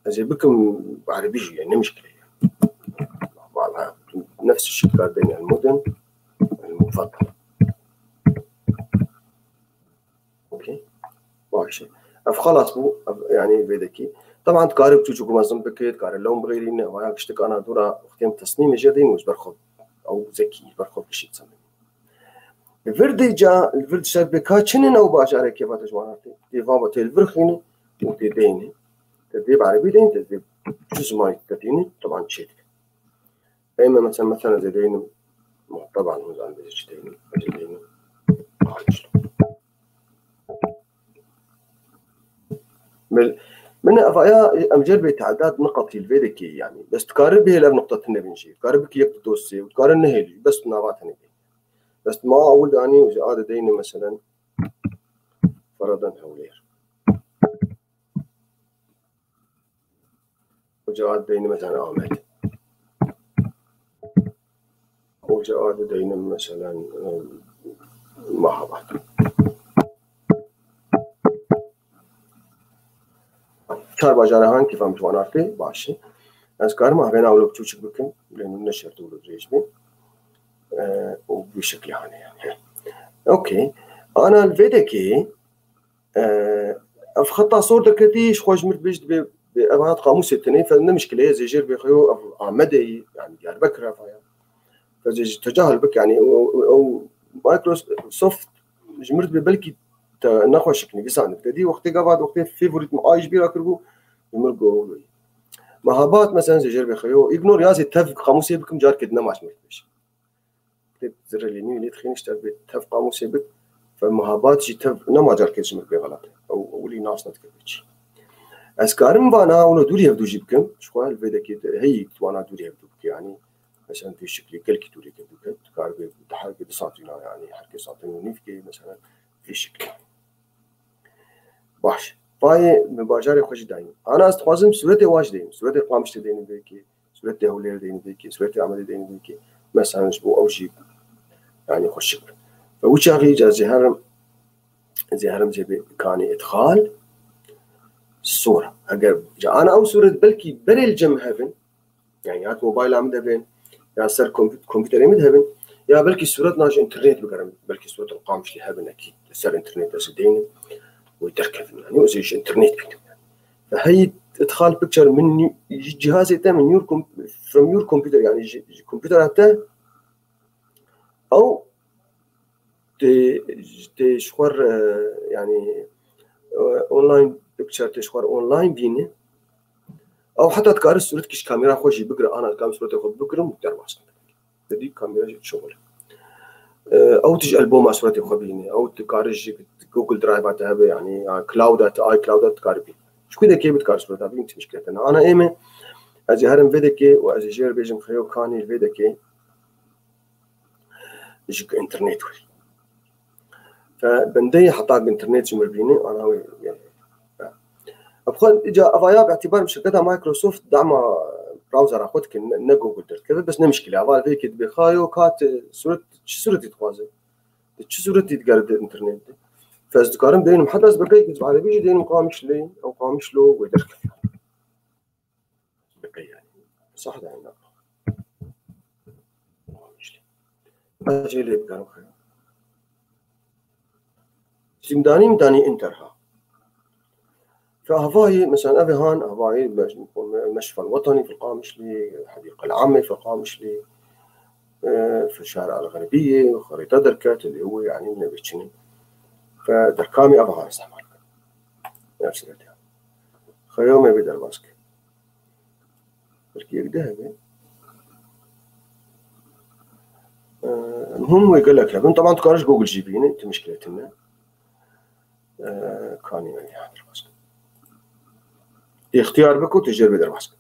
ازي بكم عربي يعني مشكله نفس الشيء كان بين المدن المفضله اوكي ماشي خلاص بو يعني بيدكي طبعا تقارب تشوفوا منظم بكيت قارب لهم بغيرين وهاك اشتك انا دورا اختيم تصميم جديد مش برخب او ذكي برخب شيء تصمم الفرد جا الفرد شبكه شنو او باشاره كيف تجمعاتي ديفا بتلفرخيني وتديني تدريب عربي دين تدريب جزء ما يكتيني طبعا شيء اما مثلا زي دين طبعا هو زي دين من افايا امجرب تعداد نقط الفيديكي يعني بس تقارب هي لنقطه النبنشي تقاربك يك دوسي وتقارن هي بس ناباتني بس ما اقول اني وزاد دين مثلا فرضا هولير وجاد دين مثلا احمد وجاد دين مثلا محبط شهر باجارهان كيف عم توانارتي باشي از کار ما بین اولو بچوچک بکن لانه نشر دولو ريجمي وبشكل يعني اوكي انا الفيديكي اف خطا صورتك كتيش خوش مرت بيجد بأبعاد قاموس التنين فإنه مشكلة زي جير بيخيو عمدي يعني ديال بكرة فزي تجاهل بك يعني أو مايكروسوفت جمرت ببلكي نخوة شكني بيسان بتدي وقتي قبعد وقتي فيفوريت معايش بيرا كربو يمرقو مهابات مثلا زي جير بيخيو إغنور يازي تف قاموسي بكم جار كدنا معش مرت بيش زر اليمين اللي تخين اشتغل تف قاموسي بك فمهابات جي تف نما جار كدش مرت بغلط أو لي ناس نتكبتش اسكارم وانا ونو دوري يبدو جيبكم شو قال بدك هي وانا دوري يبدو يعني مثلا في شكل كلكي دوري يبدو كار بتحرك بساطينا يعني حركه ساطين ونيفكي مثلا في شكل باش باي مباشر خوش دايم انا استخدم صورتي واش دايم صورتي قامش دايم بيكي صورتي هولير دايم بيكي صورتي عملي دايم بيكي مثلا اسبوع او شيء يعني خوش شكل فوش اخي زي هرم زي كان ادخال الصورة أجر أنا أو صورة بلكي بري الجم هبن يعني هات موبايل عم دبن يا سر كمبيوتر عم دبن يا بلكي صورة ناش إنترنت بقرن بلكي صورة القامش اللي هبن أكيد سر إنترنت بس دين ويتركب يعني وزيش إنترنت فهي إدخال بيكتشر من جهاز ده من يور from your computer يعني كمبيوتر حتى أو تشخر يعني أونلاين بيكتشر تشخر أونلاين بينه او حتى تكار صورت كش كاميرا خوشي بقرا انا كام صورتي خد بقرا مقدر واسط دي كاميرا شغل او تجي البوم صورتي خبيني او تكارج جوجل درايف تاعها يعني كلاود اي كلاود تكاربي شو كده كيف بتكار صورتها بنت مشكله انا ايمه اجي هرم فيديكي واجي جير بيجم خيو كاني فيديكي يجي انترنت ولي فبندي حطاق انترنت جمر بيني انا يعني أبخل إجا أفايا باعتبار شركتها مايكروسوفت دعم براوزر أخوتك نجوجل درت كذا بس نمشكلة أفال فيك بخايو كات صورة تتوازن صورة تتقرد الإنترنت فأذكرهم دينهم حتى أسبقي على بيجي دينهم قامش لي أو قامش له ويدرك بقي يعني صح ده هنا أجي لي بقى خير مداني انترها فهواي مثلا أبي هان هواي المشفى الوطني في القامشلي الحديقة العامة في القامشلي في الشارع الغربية وخريطة دركات اللي هو يعني من بيتشني فدركامي أبغى استعمل نفس الشيء خيومي بدر ماسك بركي يقدها المهم يقول لك لابن طبعا تقارش جوجل جيبيني انت مشكلتنا كاني يعني هذا ماسك اختيار بكو تجربة بدر ماسك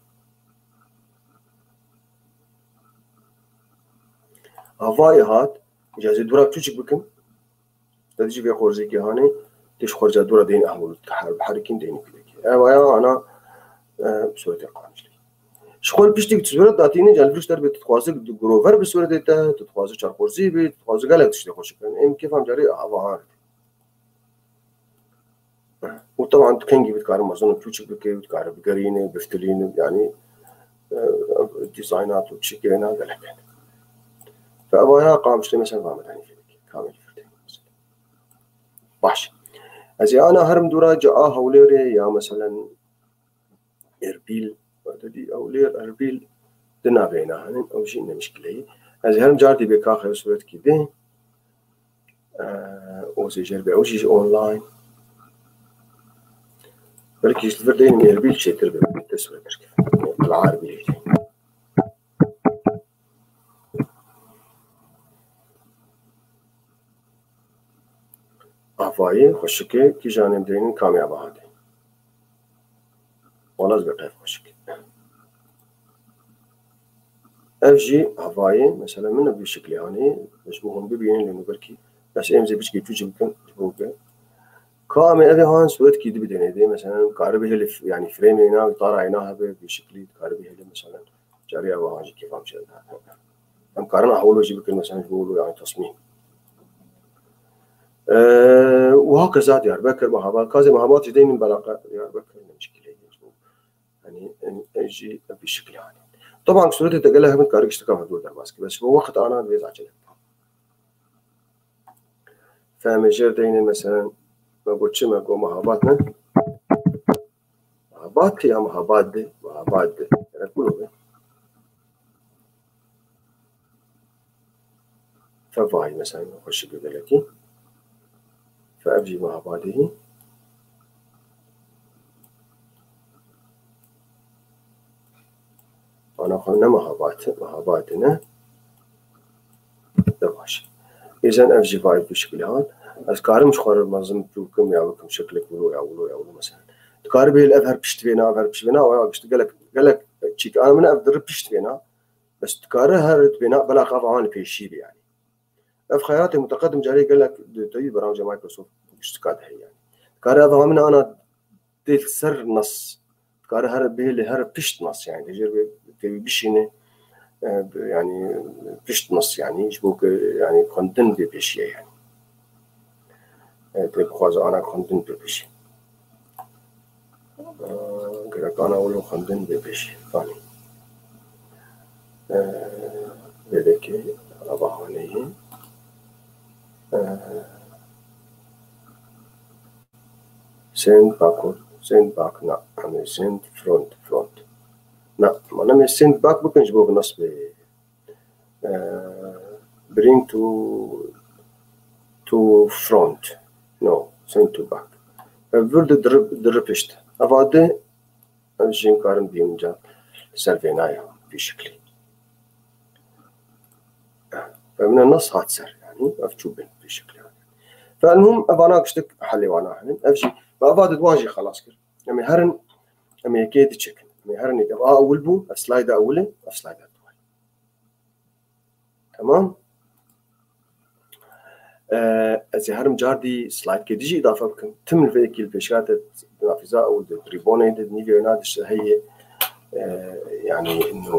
هواي هات جازي دورا تشك بكم تجي في خورزي كهاني تش خورجا دورا دين أهول بحركين دين كده أيوة أنا بسورة القامشلي شغل بيشتي تصوير داتيني جالفرش تربي تتخواصك جروفر بسورة ديتا تتخواصك شار خورزي بي تتخواصك قالك تشتي خوشك إم كيف هم جاري هواي وطبعا كنجي بتكارم مازون تشك بكي بتكارم بقريني بفتليني يعني ديزاينات وتشكينا قالك فأبوها قامشلي مثلا قامت يعني كامل باش أزي أنا هرم دورا جاء هوليري يا مثلا إربيل ودي أولير إربيل دنا بينا هن أو شيء مشكلة أزي هرم جاردي بكاخر صورت كده أو زي جربي أو شيء أونلاين بلكي يستفردين إربيل شيء تربي بالتسوية كيف العربي أفاي خوشكي كي جانب دين كامياب هذه ولا زبقة خوشكي أفجي أفاي مثلا من بشكل يعني مشبوههم ببينين لأنه بركي بس إمزي بشكي تجيبكم جبوكه كامي أبي هان سويت كي دبدين دي مثلا كاربي هلي يعني فريم هنا طارع هنا بشكل كاربي هلي مثلا جاري أبغى هاجي كيف أمشي هم كارنا أقوله جيبكم مثلا يقولوا يعني تصميم وهكذا دياربكر مهابات كازي مهابات دايما بلاقة دياربكر مشكلة يعني أجي بشكل يعني طبعا صورتي تقلها من كارك اشتكى هدول درباسكي بس هو وقت أنا بيزعج فمجر دايما مثلا بوچه مگو مهابات نه مهابات یا مهابات ده مهابات ده ركولو به فواي مثلا خش ببلكي فأبجي مهاباته أنا قلنا مهاباتنا دواش إذن أفجي فاي بشكل هذا أذكار مش خارج منظم بكم يا بكم شكلك ولو مثلا تقارب الأفهر بشتبينا أفهر بشتبينا ويا بشت قالك تشيك أنا من أفدر بشتبينا بس تقارب هرت بينا بلا خاف عن بيشيبي يعني أف خياراتي متقدم جاري قالك تجي برامج مايكروسوفت اشتكاد هي يعني تقارب هذا من أنا تيل سر نص تقارب هرب به اللي هرب بشت نص يعني تجرب بشينه يعني بشت نص يعني يشبوك يعني كونتن بيشيا يعني تبغى أنا كونتن بيشي كذا أنا أقوله كونتن بيشي ثاني بدك أبغى عليه send backward send back لا أنا send front لا ما أنا send back ممكن يشبوك نص ب bring to front no send to back würde دربشت أفاده أجيم كارم بيمجا سرفينايا بشكل فمن النص هات سر يعني أفجوبن بشكل هذا فالمهم أبانا قشتك حلي وانا حلم أفجي فأفاد واجي خلاص كر أمي هرن أمي كيد تشكن أمي هرن يجب أول بو أسلايد أولي أسلايد أول تمام أزي هرم جاردي سلايد كي ديجي إضافة بكم تم في كل بيشات نافذة أو دريبوني نيفي نادش هي يعني إنه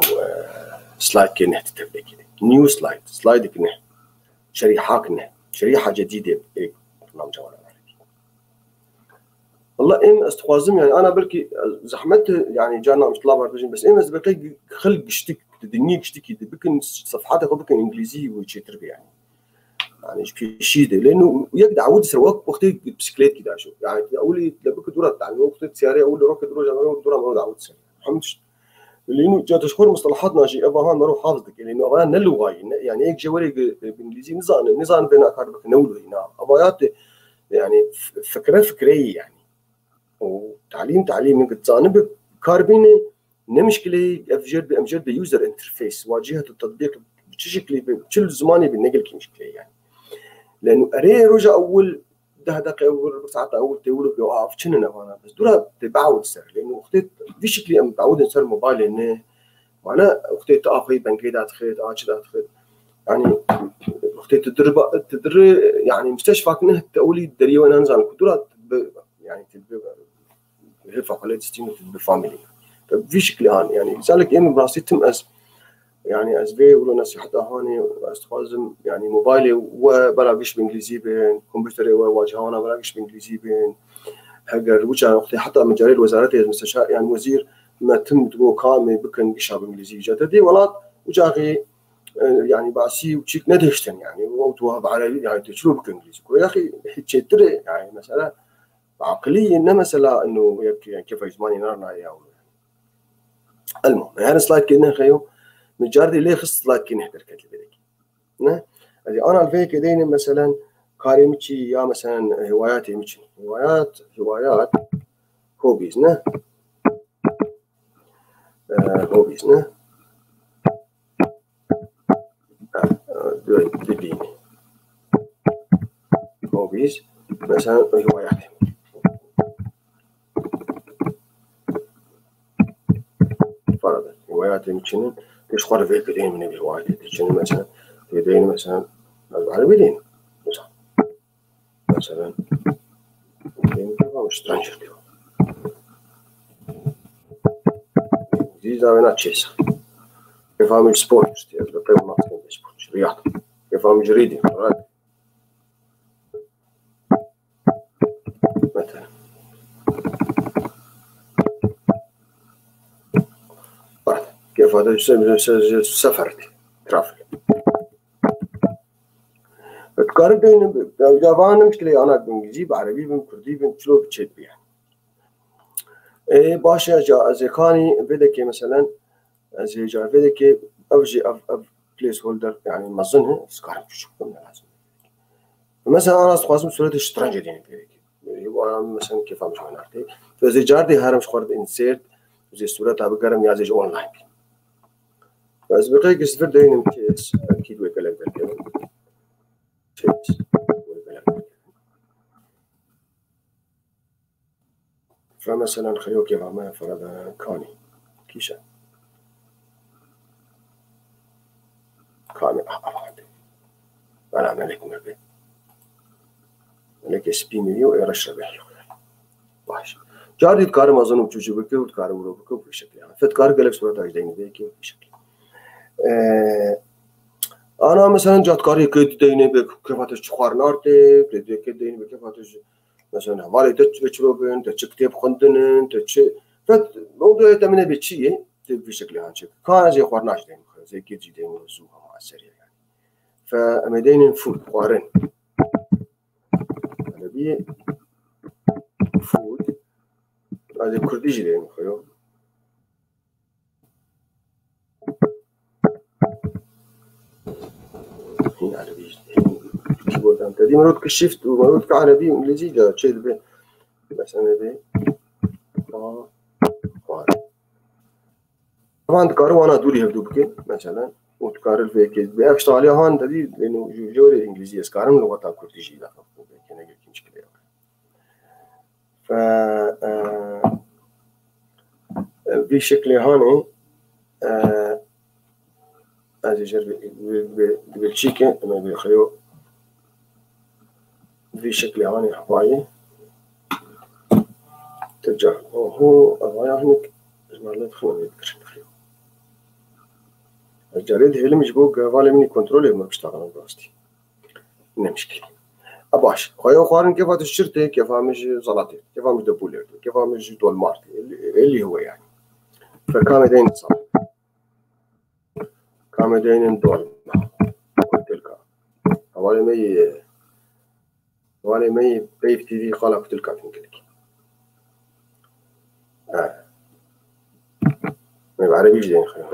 سلايد كي نحت تبدأ كده نيو سلايد كنه شريحة كنه شريحة جديدة نعم جوانا والله إم استخوازم يعني أنا بركي زحمت يعني جانا مش طلاب عربيين بس إم أزبقي خلق شتك تدنيك اشتكي بكن صفحاتك وبكن إنجليزي ويشتر يعني في شيء ده لأنه يقدر عود سرواق وقت بسكليت كده شو يعني أولي لبك دورة يعني وقت سيارة أولي روك دورة ما عود سر حمش لأنه جات تشكر مصطلحاتنا شيء أبغى ما أروح حافظك لأنه أبغى نلغاي يعني هيك جوالي بالإنجليزي نظام بين أكاديميك نقوله هنا أبغى يعني فكرية يعني وتعليم من الجانب كاربينه نمشكلة أمجد بيوزر انترفيس واجهة التطبيق بشكل بكل زماني بالنقل كمشكلة يعني لأنه أري رجع أول ده دقيقة أول ساعات أول تقول بيوقف شننا أنا بس دورة تبعود سر لأنه وقتي بشكل متعود نصير موبايل إنه معنا وقتي تأخذ بنكي دخلت كذا دخلت يعني وقتي تدرب يعني مستشفى كنه تقولي دري وأنا نزل دورة يعني هيفا خليت ستين بفاميلي فبشكل يعني لذلك إيه براسي تم يعني أزبي ولو نصيحة هاني أستخدم يعني موبايلي وبلاقيش بإنجليزي بين كمبيوتري وواجهانا بلاقيش بإنجليزي بين هجر وجه وقتي حتى مجال الوزارات المستشار يعني وزير ما تم تقول كامل بكن قشة بإنجليزي جات دي ولات وجاغي يعني بعسي وشيك ندهشتن يعني وتوهب على يعني تشلو بكن إنجليزي يا أخي حتى يعني مثلا عقلية إن مثلا إنه يعني كيف يزماني نارنا يا المهم يعني سلايد كنا خيو مجاردي ليه خص سلايد كنا نحضر كتلي بدك نه أنا الفيك دينا مثلا كاريمتشي يا مثلا هواياتي متشن هوايات هوبيز نه هوبيز نه دي هوبيز مثلا هواياتي فرضا هواياتي متشن ليش خارج فيك دينا من الهوايات متشن مثلا دينا مثلا العربي دينا مثلا سترانجر ديو these are not chess كيف أعمل سبورت بقيم ما أتكلم سبورت رياضة كيف أعمل جريدي مثلا كيف هذا يسمى سفر ترافل فتقارن بين جافان مشكلة أنا بإنجليزي بعربي بكردي بشلو بتشيت بيها باشا جا أزيكاني بدك مثلا زي جا بدك أفجي أف بليس هولدر يعني مظنها سكارم شو كنا لازم مثلا أنا أصلا صورة الشطرنج يعني بدك يبقى مثلا كيف أمشي من عرفتي فزي جاردي هرمش خورد إنسيرت زي صورة تابع قرم يا زي أونلاين بس بقى يصير داين امتياز أكيد ويكلم بالكلام تيبس فمثلا خيوك يبقى ما فرضا كاني كيشا كاني أحد أنا ملك مربي ملك سبينيو يرشح به باش جاردي تكارم أظن بتوجه بك وتكارم روبك بشكل يعني فتكار قلب صورة أجدين ذيك بشكل أنا مثلا جات كاري كيد ديني بك كيف هتشخار نارتي كيد ديني بك كيف هتش مثلا مالي تشبكين تشكتب خندن تش فت موضوع يتمنى بتشي بشكل هانشك كان زي خورناش ديني زي كيد ديني وزوها مع السريع يعني فأمدين فود قارن أنا بي فود هذا كردي جديد خيو هنا عربي كيبورد أنت دي مرود كشفت ومرود كعربي وإنجليزي جا شيء به بس أنا بي طبعا تكارو أنا دولي هبدو بكين مثلا وتكارل في كيس بأكشت عليها هان تدي لأنه جوري إنجليزية سكارم لغة كردي جديد كنا قلت مشكلة ف بشكل هاني هذا جرب بالشيكة ما بيخيو بشكل هاني حبايي ترجع هو أضايا هنيك ما لا تخلو يذكر الجريد هي اللي مش بوق غالي مني كنترول ما بشتغل براستي إنها مشكلة أباش خيو قارن كيف الشرطة كيف مش زلطة كيف مش دبولير كيف مش دول مارتي اللي هو يعني فكان دين صار كان دين دول قلت لك حوالي مي بيف تي في قال قلت لك تنقلك ما بعربي جدين خيو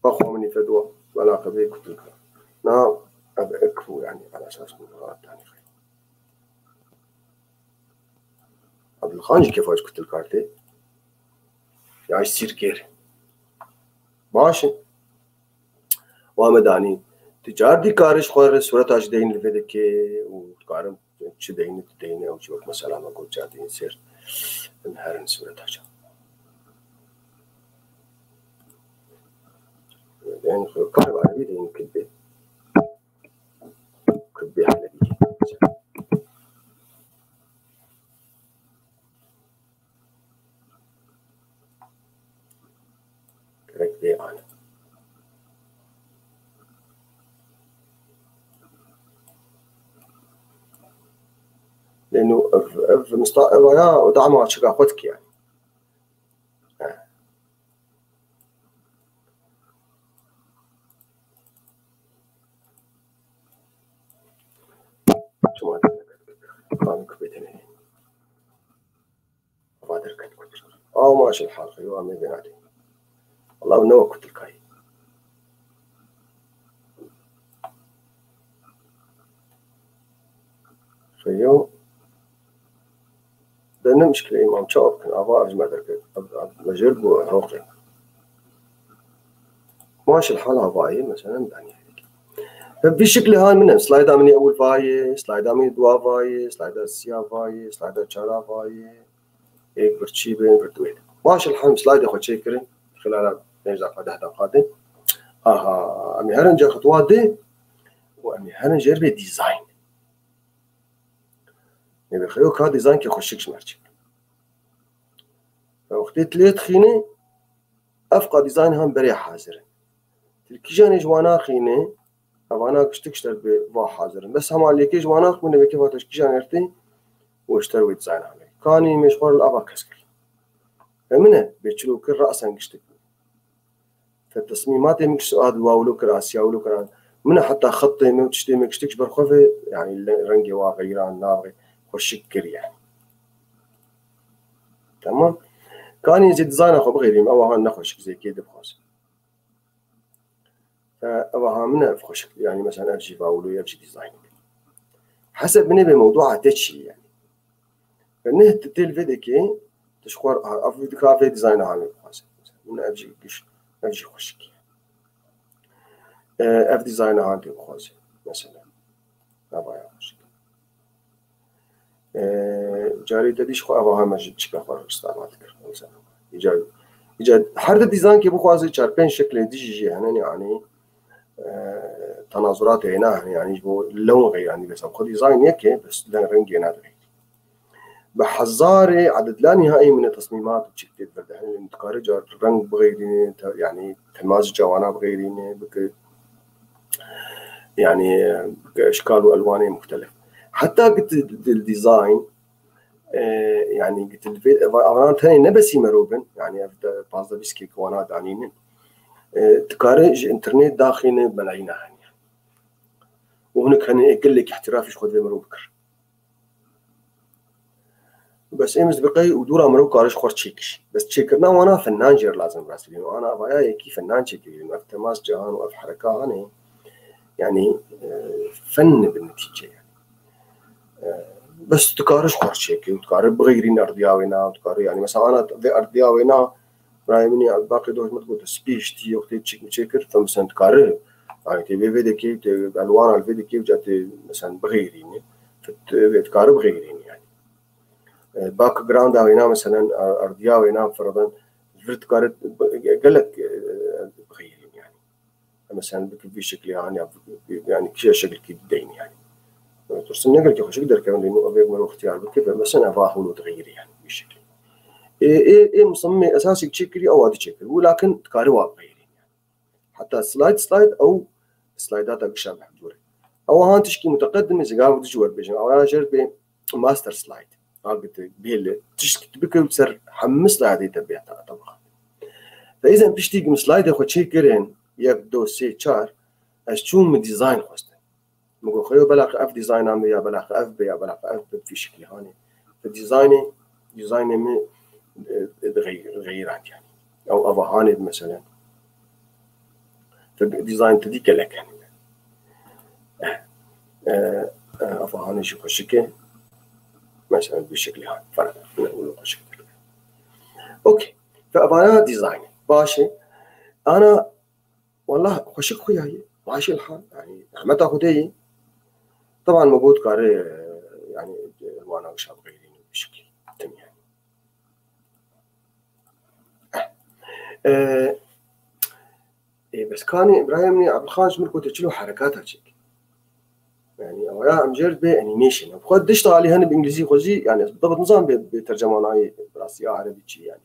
أخو مني فدوى ولا قبل قلت لك نعم أبقى أكفو يعني على أساس من غلط يعني خير عبد الخانج كيف واش قلت الكارتي يعيش سير كير ماشي وامداني تجار دي كارش خور صورت اج دين لفدك وكارم تش دين او شو مثلا ما قلت جاتين سير انهارن صورت اج دين كارم عربي دين كبي على دي كرك دي انا لأنه في مستوى ودعمها شقاقتك يعني شو ما كانك بيتني فادر كنت ماشي الحال خيوها ما بين عليه والله نو كنت الكاي خيو ده مشكلة إمام شاب كان أبغى أجمع ذلك بجرب وروقي ماشي الحال هواي مثلا يعني بشكل هاي منهم سلايدا مني أول فاي سلايدا مني دوا فاي سلايدا سيا فاي سلايدا شارا فاي إيه برشي بين بردوين ماشي الحال سلايدا خد شيء كرين خلال 5 دقائق أمي هرن جا خطوات دي وأمي هرن جرب ديزاين نبي خيو كا ديزاين كي خوشكش مرجع وقتي تليت خيني أفقى ديزاين هم بري حاضر تلكيجان جوانا خيني أوانا كشتكشتر بوا حاضر بس هم على كي جوانا من نبي كيف تشكيجان ارتي واشتروا ديزاين عليه كاني مشغول الأبا كسكل فمنه بيشلو كل رأسا كشتك فالتصميمات يمك سؤال واولو كراسيا ولو كران من حتى خطي ما تشتي ما كشتكش برخوفه يعني رنجي واغيران ناغي وشكر يعني تمام. كان يجي ديزاين اخو بغيري او هان نخش زي كده بخاص فأوها من أفخش يعني مثلا أفجي باولو يفجي ديزاين حسب من بموضوع تشي يعني فنه تلفيدكي تشكر أفيد كافي ديزاين عامل بخاص من أفجي قش أفجي خشك اف ديزاين عندي بخاص مثلا أبغى خشك جاري تديش خو أبغى ماجد شكل خارج استعمالك مثلا إيجاد حرد ديزاين كي بخاص شاربين شكل ديجي يعني تناظرات هنا يعني اللون غير يعني بس خذ ديزاين يكي بس لون رنجي هنا غير بحزاري عدد لا نهائي من التصميمات بشكل بردهن تقارج الرنج بغيرين يعني تماز جوانا بغيرين بك يعني اشكال والوان مختلفه حتى قلت الديزاين يعني قلت الفيد انا ثاني نبسي مروبن يعني بعض بيسكي كوانات عنين تقارج انترنت داخلين بلاينا يعني وهناك هني يقول لك احترافي شو خذ مروبكر بس امس بقي ودورا مرو قارش خور تشيكش بس تشيكرنا وانا فنان جير لازم راسلين وانا ابغى كيف فنان تشيكي ما تماس جهان وف حركه انا يعني فن بالنتيجه يعني بس تقارش خور تشيكي وتقارب بغيرين ارضياوينا وتقارب يعني مثلا انا ارضياوينا راي مني باقي دوت ما تقول سبيش تي وقت تشيكر فمثلا تقارب يعني تبي فيديكي الوان الفيديكي وجات مثلا بغيرين فتقارب بغيرين يعني باك جراوند هنا مثلا ارضيا هنا فرضا فرت قارت قالك بغيرين يعني مثلا في شكل يعني كشي شكل كيدين يعني ترسم نقل كيف يقدر كمان لانه ابي من اختيار كيف مثلا افاحول وتغيير يعني بشكل ايه مصمم اساسي تشكلي او هذا تشكل ولكن تقاربها بغيرين يعني حتى سلايد او سلايدات اكشاب حضوري او هان تشكي متقدم اذا قاعد تجور بيجن او انا جرب ماستر سلايد قلت بيل تشكي بك وتصير حمس لهذه تبعتها طبعا فاذا بتشتي سلايد اخو شيء كرين يبدو سي تشار اشوم ديزاين خاصه مقول خيو بلاق اف ديزاين عم يا بلاق اف بي يا بلاق اف في شكل هاني فديزاين من غير عندي يعني او افهاني مثلا فديزاين تديك لك يعني افهاني شو شكل مثلا بالشكل هذا فرق نقول شكل اوكي فابانا ديزاين باشي انا والله خشك خوياي ماشي الحال يعني متى خدي طبعا موجود قاري يعني وانا وشاب غيرين بشكل تم يعني بس كان ابراهيم عبد الخالق من كنت له حركات هالشيء يعني او يا مجرد بانيميشن خد دشت عليها بانجليزي خوزي يعني بالضبط نظام بترجمه براسي عربي شيء يعني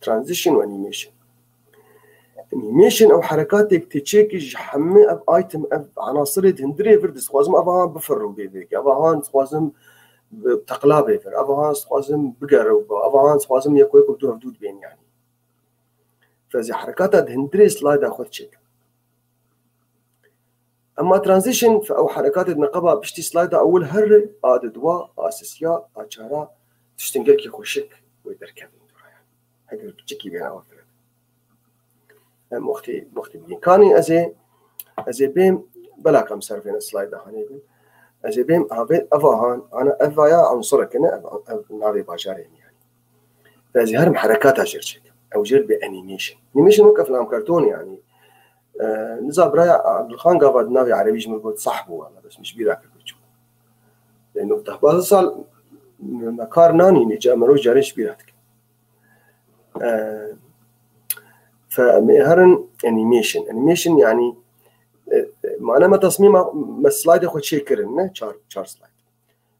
ترانزيشن وانيميشن انيميشن او حركاتك تشيكج حمي اب ايتم اب عناصر هندري فردس خوازم ابها بفرو بيك ابها خوازم تقلابي فر ابها خوازم بقرو ابها خوازم يكوي كنتو حدود بين يعني فزي حركات هندري سلايد اخذ تشيك اما ترانزيشن او حركات النقبه بشتي سلايد اول هر اددوا اساسيا اشاره تشتنقل كي خوشك ويدركب يعني هكذا بتشكي بين اول مختي بين كاني ازي بيم بلا كم سيرفين سلايد هاني ازي بيم هابي افهان انا افايا عنصرك انا ناري باشارين يعني فازي هرم حركات اشرشك او جرب بانيميشن انيميشن وقف افلام كرتون يعني نزاب رايع عبد الخان قابل ناوي عربي جمل قلت صاحبه والله بس مش بيراك بتشوف لانه تحبال صار مكار ناني نجا مرو جاريش بيراتك فمهرن انيميشن يعني معنا ما تصميم ما سلايد اخو شيء كرن شار سلايد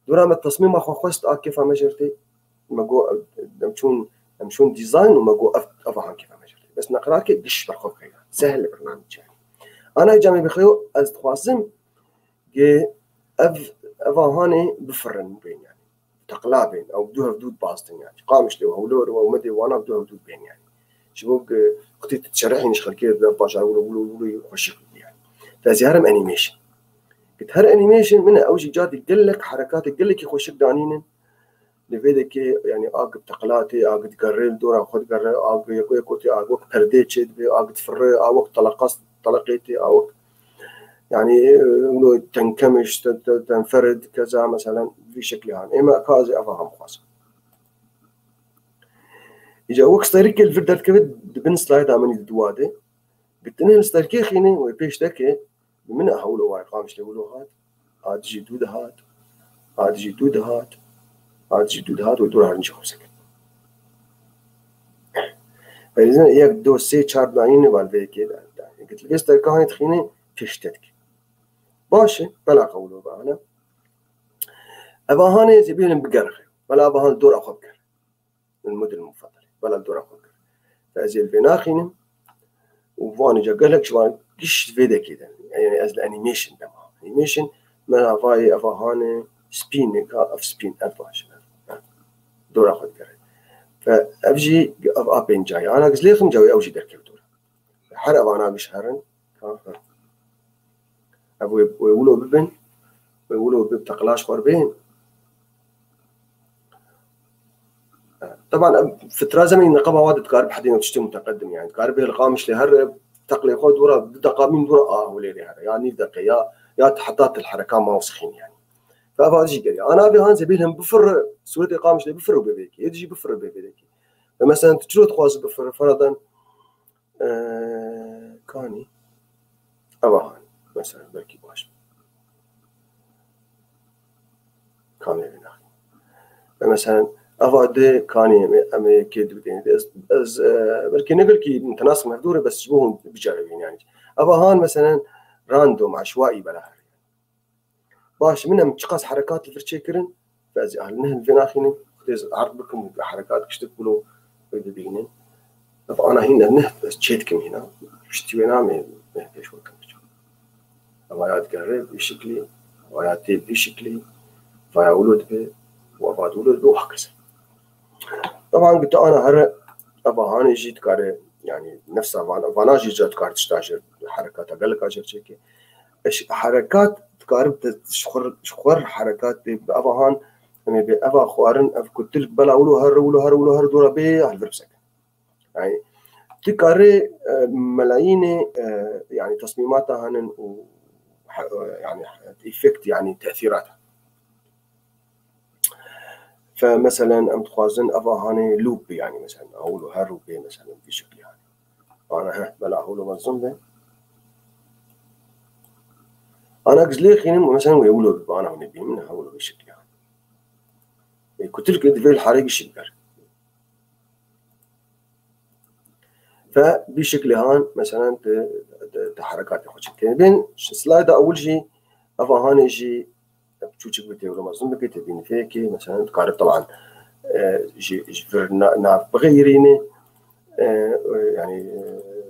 دورا ما التصميم اخو خوست كيف ما جرتي ماجو نمشون ديزاين وماجو افهم كيف ما جرتي بس نقراك دش برخوف كذا سهل البرنامج يعني انا جامي بخيو از خوازم جي اف أفاهاني بفرن بين يعني تقلابين أو بدوها بدود باستن يعني قامش لو هولور ومدي وأنا بدوها بدود بين يعني شبوك قتي تشرحي نشخل كده باشا ولو خشيك يعني تازي هرم أنيميشن قلت هر أنيميشن من أوجي جات يقلك حركات يقلك يخشك دانين لفيدك يعني أقب تقلاتي أقد قرر دورا خد قرر أقد يكوتي أقد بردي تشد بي أقد فرر أقد طلقيتي أقد يعني تنكمش تنفرد كذا مثلا في شكل هان إما كازي أفهم خاص إجا وقت طريق الفردر كبد بن سلايد عمني دوادي قلت إنه الستركي خيني ويبيش تكي من أحوله واي قامش لولو هات هاد جدود هات هاد جدود هات هاد جدود هات ويدور هرنش خمسك فإذا يك دو سي چار دانين والبي كده قلت لك استركي هاي تخيني تشتتك باشي بلا قولوا بأنا أباهاني زبيهم بقرخ بلا أباهان دور أخو بقر المدن المفضلة بلا دور أخو بقر فأزيل بناخينم وفاني جا قال لك شو قش فيدا كده يعني أزل أنيميشن ده أنيميشن ما أفاي أباهاني سبين أف سبين أفاش دور أخو بقر فأبجي أبين جاي أنا قزليخم جاوي أوجي دركب دور حرق أنا قش هرن أبو يقولوا ببن ويقولوا بتقلاش قربين طبعا فترة زمن نقبها وادت قارب حدين وتشتي متقدم يعني قارب القامش لهر تقلي خود دورة دقائق دورة وليري هذا يعني دقيقة يا تحطات الحركة ما وسخين يعني فأبغى أجي قري أنا أبي هان زبيلهم بفر سورة قامش لي بفر ببيك يجي بفر ببيك فمثلا تشلو تخواص بفر فرضا كاني أبغى هان مثلا بركي باش كامل بناخي فمثلا أفادي كاني أمي كيد بدين از بلكي نقول كي متناسق مهدورة بس شبوهم بجاربين يعني أفهان مثلا راندوم عشوائي بلاها باش منهم تشقاس حركات الفرشيكرن فازي أهل نهل فيناخين خديز عرض بكم حركات كشتقولوا بيدينين فأنا هنا نهت تشيتكم هنا شتوينا من مهدش وكم أمايات قرب بشكلي وياتي بشكلي فيا ولد به وفاد ولد به وهكذا طبعا قلت أنا هر أبغاني جيت كاره يعني نفسها فانا جيت كاره تشتاجر حركات أقل كاجر شيء حركات كاره شخور حركات بأبغان يعني بأبغ خوارن أفكتل بلا ولو هر دورة بيه هالفرسك يعني تكاره ملايين يعني تصميماتها هن يعني إفكت يعني تأثيراتها فمثلا أم تخوازن أفاهاني لوب يعني مثلا أقوله هالروبي مثلا في شكل يعني أنا بلا أقوله منظم أنا أجزلي خيني مثلا ويقولوا أنا ونبي منها أقوله بشكل يعني كنت لك في الحريق الشجر فبشكل هان مثلا تحركات يخشين بين سلايد أول شيء أفاهاني شيء بتشوفك بتقول منظم بكتبين فيكي مثلا تقارب طبعا جفرنا بغيريني يعني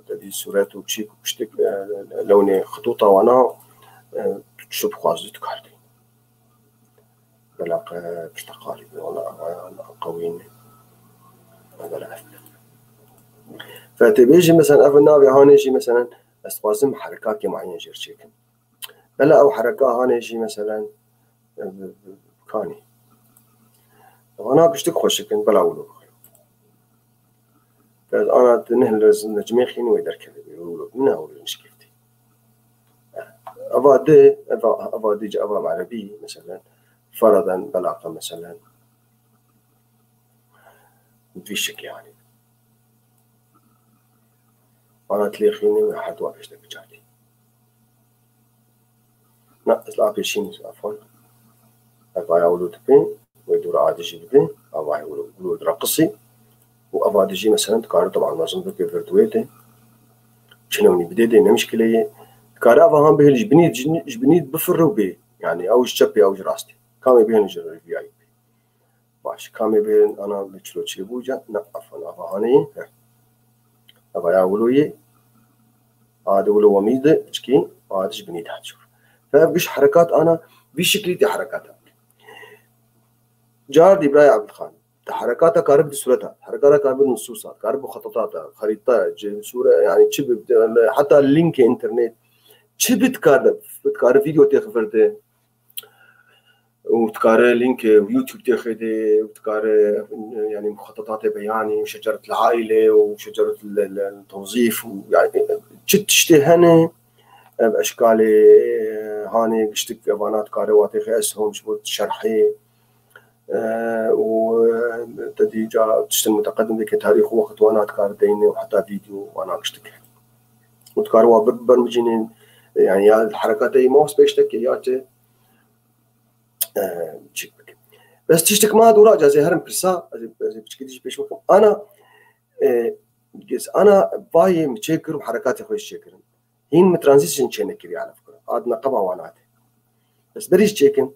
تدي صورات وبشيك وبشتك لوني خطوطة وانا تشوف خوازي تكاردي بلاق بشتقالي ولا قويني ولا أفضل فتبيجي مثلا أفنا بهانيجي مثلا استخدم حركات معينة جرشيكن بلا أو حركة هانيجي مثلا كاني وانا بشتك خوشكن بلا ولو أنا تنهل نجميخين ويدركب يقولوا منها ولا مشكلتي أفادي جاء عربي مثلا فرضا بلاغة مثلا في شكل يعني أنا تليخيني وحد واقش لك جاتي لا إطلاع بيشين عفوا أفايا ولود بين ويدور عادي جي بين أفايا ولود رقصي وأفادي جي مثلا تكار طبعا ما صنبك فيرتويتي شنوني بديدي مشكلة كارا فهم به جبنيد بفرو به يعني أو شبي أو جراستي كامي بين جرى في أي باش كامي بين أنا بتشلو شيء بوجا نقف أنا فهاني أبغى أقوله هذا ولو وميد إشكي هذا جبنيد هاتشور فبش حركات أنا في شكل دي حركاتها جار دي براي عبد الخالق حركاتها كارب دي صورتها حركاتها كارب نصوصها كارب مخططاتها خريطة صورة يعني تشبه حتى اللينك انترنت تشبه بتكارب فيديو تخفرته وتكارب لينك يوتيوب تاخده وتكارب يعني مخططات بياني وشجرة العائلة وشجرة التوظيف ويعني تشتهنه بأشكال هاني قشتك أبانات كارواتي خي أسهم شبوت شرحي وتدي جا تشتن متقدم ذيك تاريخ وقت وانا تكار ديني وحتى فيديو وانا قشتك وتكاروا برمجين يعني الحركات اي موس بيشتك ياتي تشيك بس تشتك ما دورا زي هرم برسا زي بتشكيديش بيش وكم انا باي متشكر وحركاتي خوش شكر هين مترانزيشن شنكري على فكره عادنا قبا واناتي بس بريش تشيكن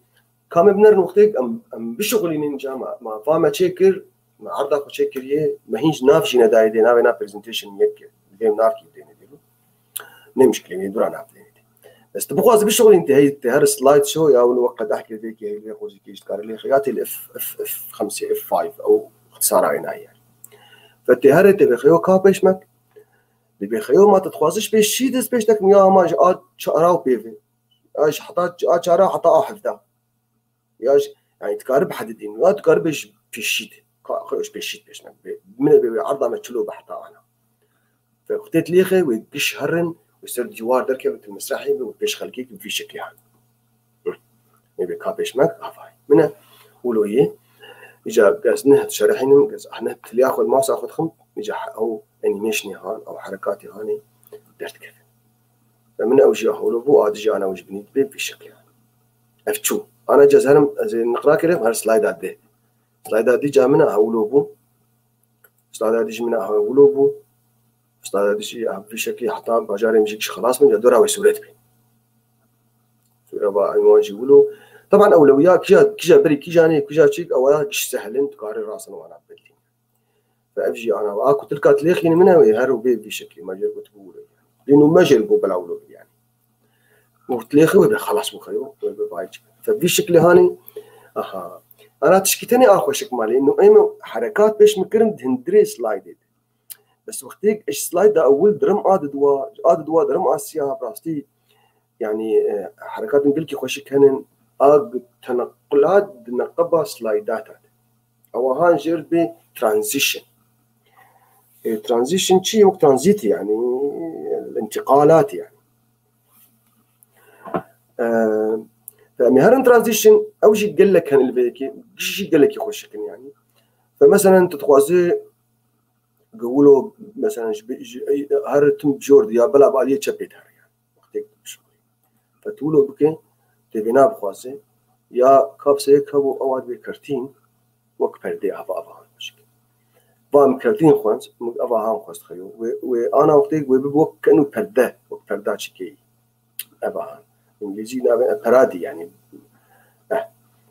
كم بنر نختك ام بشغلي نينجا ما فاهم تشكر ما عرضك تشكر يه ما هينج نافجي نداي دي نافي نا برزنتيشن يك ديم نافكي دي نديرو نمشي كلمه دورا نافدي بس تبغى بشغل انت هي هر سلايد شو يا وقت احكي فيك هي اللي خوزي كيش كار لي خياتي اف 5 اف 5 او اختصار عينها يعني فتهري تبي خيو كابش مك تبي خيو ما تتخوازش بيش شي دس بيش تك ميا ما جات شراو بيفي ايش حطات جات شراو حطا حفدا ياش يعني تقارب حددين لا تقاربش بيشيت خيوش بيشيت بيش من عرضه ما تشلو بحطا انا فاختيت ليخي ويبيش هرن ويصير جوار دركه المسرحي وبيش خلقيك في شكل يعني يبي كابيش ماك افاي من ولويه اجا قاسنه شرحين قاس احنا تلياخذ ما اخذ خم اجا او انيميشن هان او حركاتي هاني درت كيف فمن اوجي اقول بو ادجي انا وجه بنيت بي شكل يعني افتشو انا جزهرم زي نقرا كده هر سلايدات دي سلايدات دي جا منها اولوبو سلايدات دي منها اولوبو سلايدات دي في شكل حتى بجاري مشيكش خلاص من دورها وسورت بي سورة با ايموجي ولو طبعا اولويات كيجا بري كيجاني كيجا تشيك اولا كش سهلين تقاري راسنا وانا بدلين فافجي انا اكو تلكات ليخين منها ويهروا بي بشكل ما جربوا تقولوا لانه ما جربوا بلا اولوية يعني وتليخي خلاص بخيو بايج فبالشكل هاني اها انا تشكيتني اخوشك مالي انه ايما حركات باش مكرم هندري سلايد بس وقتيك ايش سلايد دا اول درم عاد دوا درم اسيا براستي يعني حركات نقلكي خوشك هنن اق تنقلات نقبه سلايدات او هان جير بي ترانزيشن ترانزيشن شيء وقت ترانزيت يعني الانتقالات يعني فمهرن ترانزيشن او شيء قال لك هن البيكي شيء قال لك يخشك يعني فمثلا تتخوازي قولوا مثلا هرتم بجورد يا بلا باليه تشبيتها يعني وقتك بشغل فتقولوا بك تبينا بخوازي يا كابسه كبو اواد بكرتين وك پردي افا مشكل بام كرتين خوانس افا هم خواست خيو وانا وقتك وبوك كانه پرده وك پرده شكي افا انجليزي نابه برادي يعني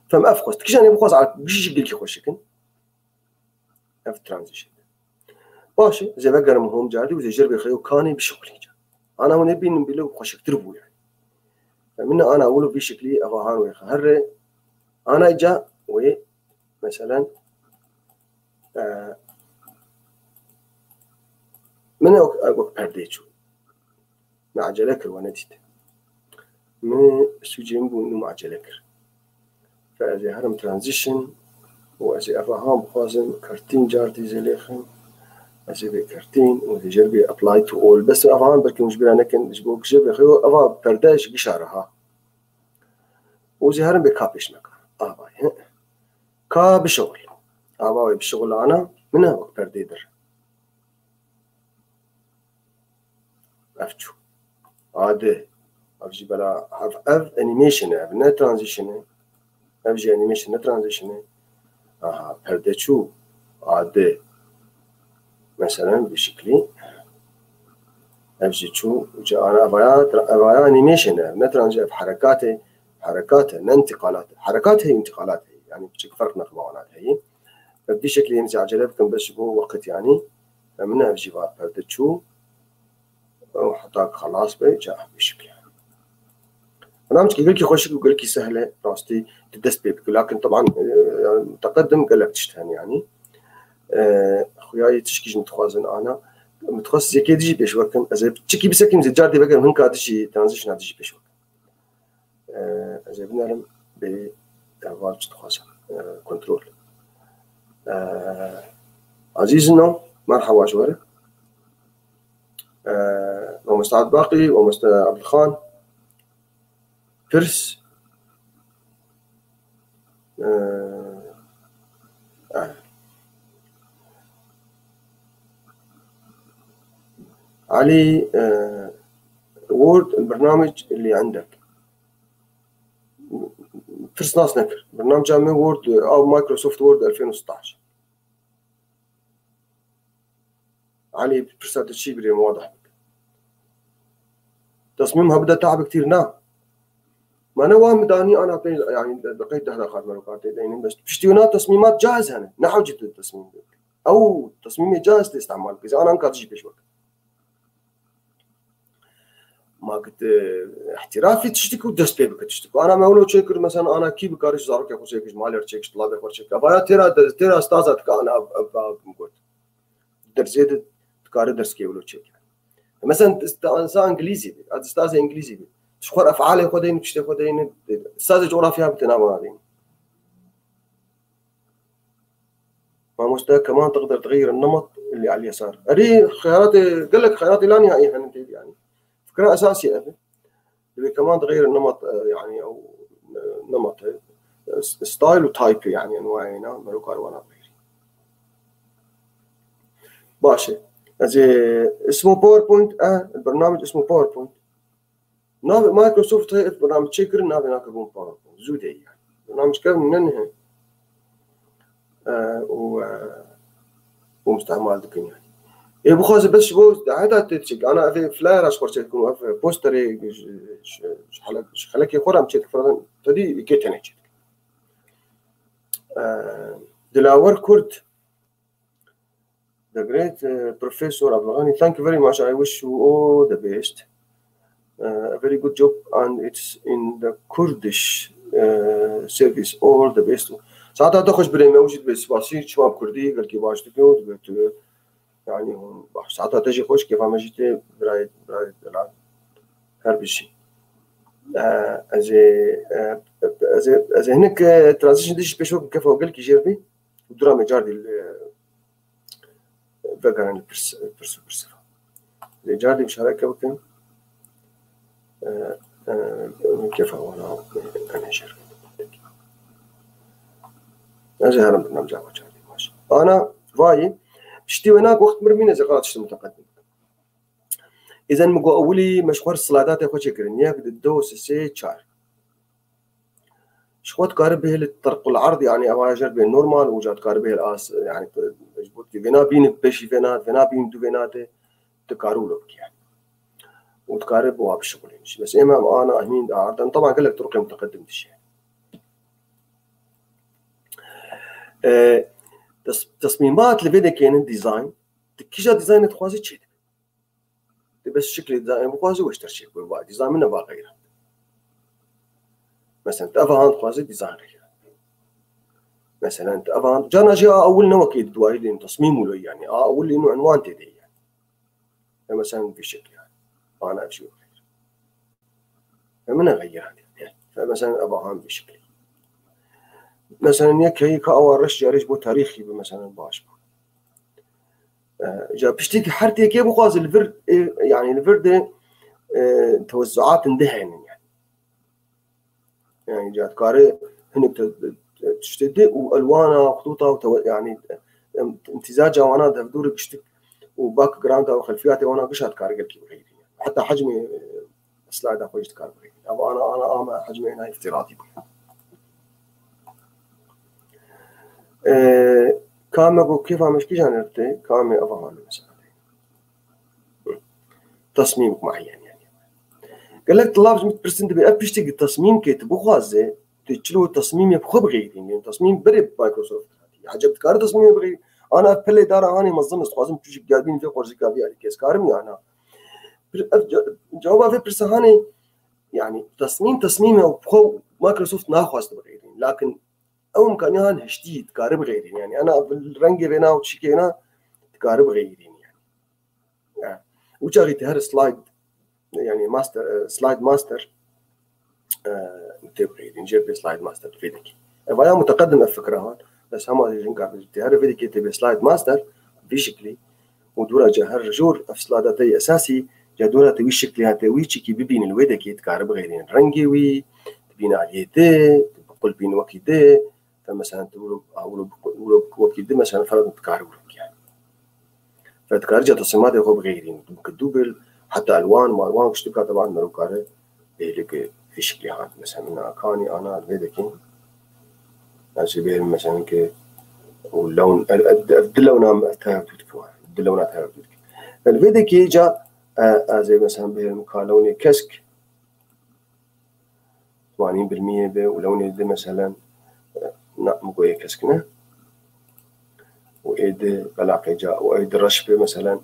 فما افخوست كيش انا بخواز على بيجي قلكي خوشكن اف ترانزيشن باشي زي بقر مهم جاري وزي جربي خيو كاني بشغلي انا هون بين بلو خوشك تربو يعني فمن انا اقوله بشكلي افاهان ويخهر انا جا وي مثلا من وقت برديتشو مع جلكر ونتيت من سوجينبو انه مع جلكر فازي هرم ترانزيشن وازي افاهان بخوازن كرتين جارتي زي ليخن ازي بكرتين وزي جربي ابلاي تو اول بس افاهان بركي مش بلا نكن جبو جربي خيو افا برداش بشارها وزي هرم بكابيش مكان باي كا بشغل باي بشغل انا منها وقت برديدر افتشو عادي افجي بلا اف انيميشن اف نا ترانزيشن افجي انيميشن نا ترانزيشن برديتشو عادي مثلا بشكلي افجي تشو وجا انا ابايا انيميشن نا ترانزيشن حركات انتقالات حركات هي انتقالات هي يعني بشكل فرق نقمانات هي فبدي شكل ينزع عجلتكم بس بو وقت يعني منها افجي برديتشو وحطاك خلاص بيجا بشكل يعني برنامج يقول لك خوشك ويقول لك سهله راستي تدست بيك، لكن طبعا متقدم قال لك تشتهن يعني خوياي تشكيش متخوازن انا متخصص زي كي ديجي بيش وكم ازي تشكي بسكيم زي جاردي بقى من كادشي ترانزيشن هادشي بيش وكم ازي بنعلم ب فالج تخوازن كنترول عزيزنا مرحبا شوارك ومستعد باقي ومستعد عبد الخان فرس علي وورد البرنامج اللي عندك فرس ناس نكر برنامج من وورد او مايكروسوفت وورد 2016 علي فرس هذا الشيء بريم واضح تصميمها بدأ تعب كتير نعم ما أنا وهم داني أنا يعني بقيت دخلات ملوكات يعني بس بشتيونات تصميمات جاهزة أنا نحو جد التصميم أو تصميمي جاهز لاستعمال إذا أنا أنكر شيء بشوك ما كنت احترافي تشتكي ودست بيبك تشتكي أنا ما أقوله شيء مثلا أنا كيف بكارش زارك يا خوسي كيش مالي رشيكش طلاب يا شيء أبايا ترى أستاذك أنا أبغى مقول درسيت تكاري درس كي أقوله شيء مثلا أنسان إنجليزي أستاذ إنجليزي شخور أفعاله خدين كشتى خدين أستاذ جغرافيا بتنام هذين ما مستوى كمان تقدر تغير النمط اللي على اليسار هذه خياراتي قال لك خياراتي لا نهائية يعني فكرة أساسية أبي اللي كمان تغير النمط يعني أو نمط ستايل وتايب يعني أنواعنا ملوكار وأنا غيري باشا اسمه باوربوينت البرنامج اسمه باوربوينت نافي مايكروسوفت هي برنامج شكر نافي ناكبون باوربوينت زودي يعني برنامج كم منه ومستعمل دكين يعني إيه بخاز بس بوز هذا تتشك أنا في فلاير أشكر شيء في بوستري خلك يخرم شيء فرضاً تدي يكتني شيء دلاور كرد the great professor Abdulghani, thank you very much. I wish you all the best. A very good job, and it's in the Kurdish service. All the best. ساعتها تخش بالموجود بالسباسي شباب كردي قال كي باش تقول يعني ساعتها تجي خوش كيف ما جيت برايد هرب شيء. از هناك ترانزيشن ديش بشوف كيف هو قال كي جربي ودرامي جاردي بقرن البرسفة الجاردي مشاركة وكم كيف هو أنا شركة أنا هرم برنامج عوا جاردي ماشي أنا فاي بشتي هناك وقت مرمينا زقات شتى متقدم إذا مقو أولي مشوار السلايدات يا خوش يكرن ياك الدوس سي تشار شخوت قاربه للطرق العرض يعني أما جرب النورمال وجات قاربه الآس يعني مجبوط فينا بين بشي فينا بين دو فيناته تكارو لك يعني وتقارب وها بالشغل يعني بس إمام أنا أهمين عرضا طبعا قال لك طرق متقدم الشيء تصميمات اللي بدك يعني ديزاين تكيجا ديزاين تخوازي شيء بس شكل ديزاين بخوازي واشتر شيء ديزاين منه باغيره مثلا تأفهان خوازي ديزاين غير مثلا تأفهان جانا جاء أول نوع كيد دوايد تصميم ولا يعني أول إنه عنوان تدي يعني مثلا في شكل يعني أنا أشوف غير فمن غير يعني فمثلا أفهان بشكل مثلا يكي كأول رش جاريش بو تاريخي مثلا باش جا بشتكي حرتي كيف بخواز الفرد يعني الفرد توزعات اندهن يعني جات كاري هنك تشتدي والوانها خطوطها يعني امتزاجها وانا دور بشتك وباك جراوندها وخلفياتها وانا قشات كاري قلت غيري حتى حجمي سلايد اخوي كاري غيري انا حجمي هنا افتراضي كامل كيف مش كي جانرتي كامل افهم مثلا تصميم معين يعني قال لك طلاب برسنت بيشتغل التصميم كي تبغى تشلو تصميم يبغى بغير يعني تصميم بري مايكروسوفت عجبت كار تصميم بغير انا بلي دار اني منظم لازم تجي قاعدين في قرص كافي على كيس كارم انا جواب في برسهاني يعني تصميمه بخو مايكروسوفت ناخذ بغيرين، لكن او امكانيان جديد تقارب غيرين، يعني انا بالرنج بينا وتشيكينا تقارب غيرين يعني وجاغي تهر سلايد يعني ماستر سلايد ماستر تبغيرين جيب سلايد ماستر فيدك بايا متقدم الفكره هون، بس هم اللي قاعد تهر فيدك تبي سلايد ماستر بشكلي ودورا جهر جور في سلايداتي اساسي جدورا توي شكلي هتوي تشيكي ببين الويدك يتقارب غيرين رنجي وي تبين عليه دي تقول بين وكيده فمثلا تقولوا وكيده مثلا فرض تقارب يعني فتكارجة تصميمات هو بغيرين ممكن دوبل حتى الوان ما الوان اشتبكها طبعا مروكاره بيلك في شكل هذا مثلا من كاني انا الفيدكين اشبه مثلا ك واللون اللون تاعك اللونات هاي الفيدكي جاء زي مثلا بمكان لوني كسك 80% ولوني ده مثلا نعم قوي كسكنا وإيد بلاقي جاء وإيد رشبة مثلا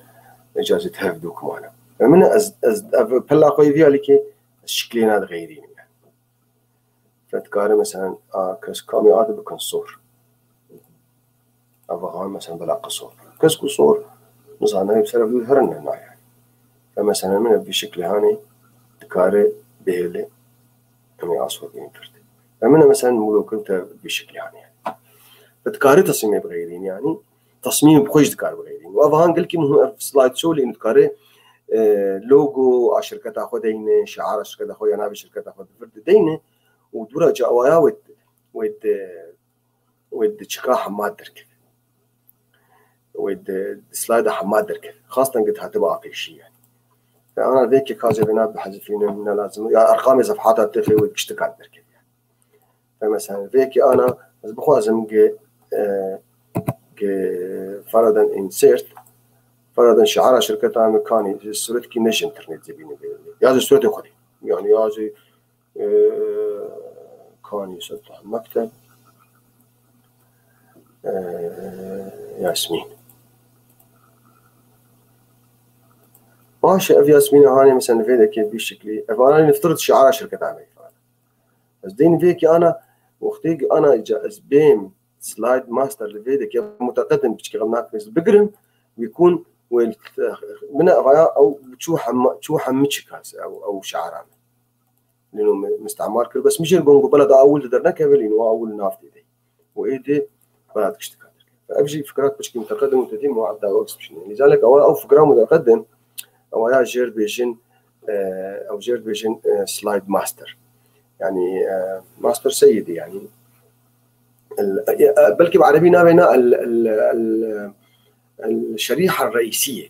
إجازة هفدو كمانا فمن بلا قوي فيها لكي الشكلين هذا غيرين يعني فتكاري مثلا كامي عادة بكون صور أفغان مثلا بلاقي صور كسكو صور نصانا بسبب يظهرنا يعني فمثلا من بشكل هاني تكاري بهلي أمي أصور بين فرد فمن مثلا ملوك أنت بشكل يعني فتكاري تصميم بغيرين يعني تصميم بخوش تكاري بغيرين وأفغان قلت كي سلايد شو اللي نتكاري لوجو الشركة تاخذ دينه شعار الشركة تاخذ أنا بالشركة تاخذ فرد دينه ودورا جاوايا ود شكا حماد درك ود سلايد حماد درك خاصة قد هتبقى في شيء يعني فأنا ذيك كازي بنا بحذفين من لازم يعني أرقام صفحات التخي وتشتكى درك يعني فمثلا ذيك أنا بس بخوازم فرضا insert فرضا شعار شركة أمريكاني صورة كي نش إنترنت زبيني يازي صورة خدي يعني يازي كاني سطح المكتب ياسمين ماشي أف ياسمين هاني مثلا فيدا كيف بشكلي أنا نفترض شعار شركة أمريكا بس دين فيكي أنا وقتي أنا جاز بيم سلايد ماستر لفيدا كيف متقدم بشكل غمناك مثل بقرن ويكون من أو شو حمتش كاس أو شعار لأنه مستعمر كل بس مش الجونجو بلد أول تدرنا كيف لأنه أول نافذ دي وإيدي بلد كشتكات فأبجي فكرات بشكل متقدم وتدين مو عبد الله لذلك أو فكرة متقدم أو يا جير بيجن أو جير بيجن سلايد ماستر يعني ماستر سيدي يعني بلكي بعربي نابينا الشريحة الرئيسية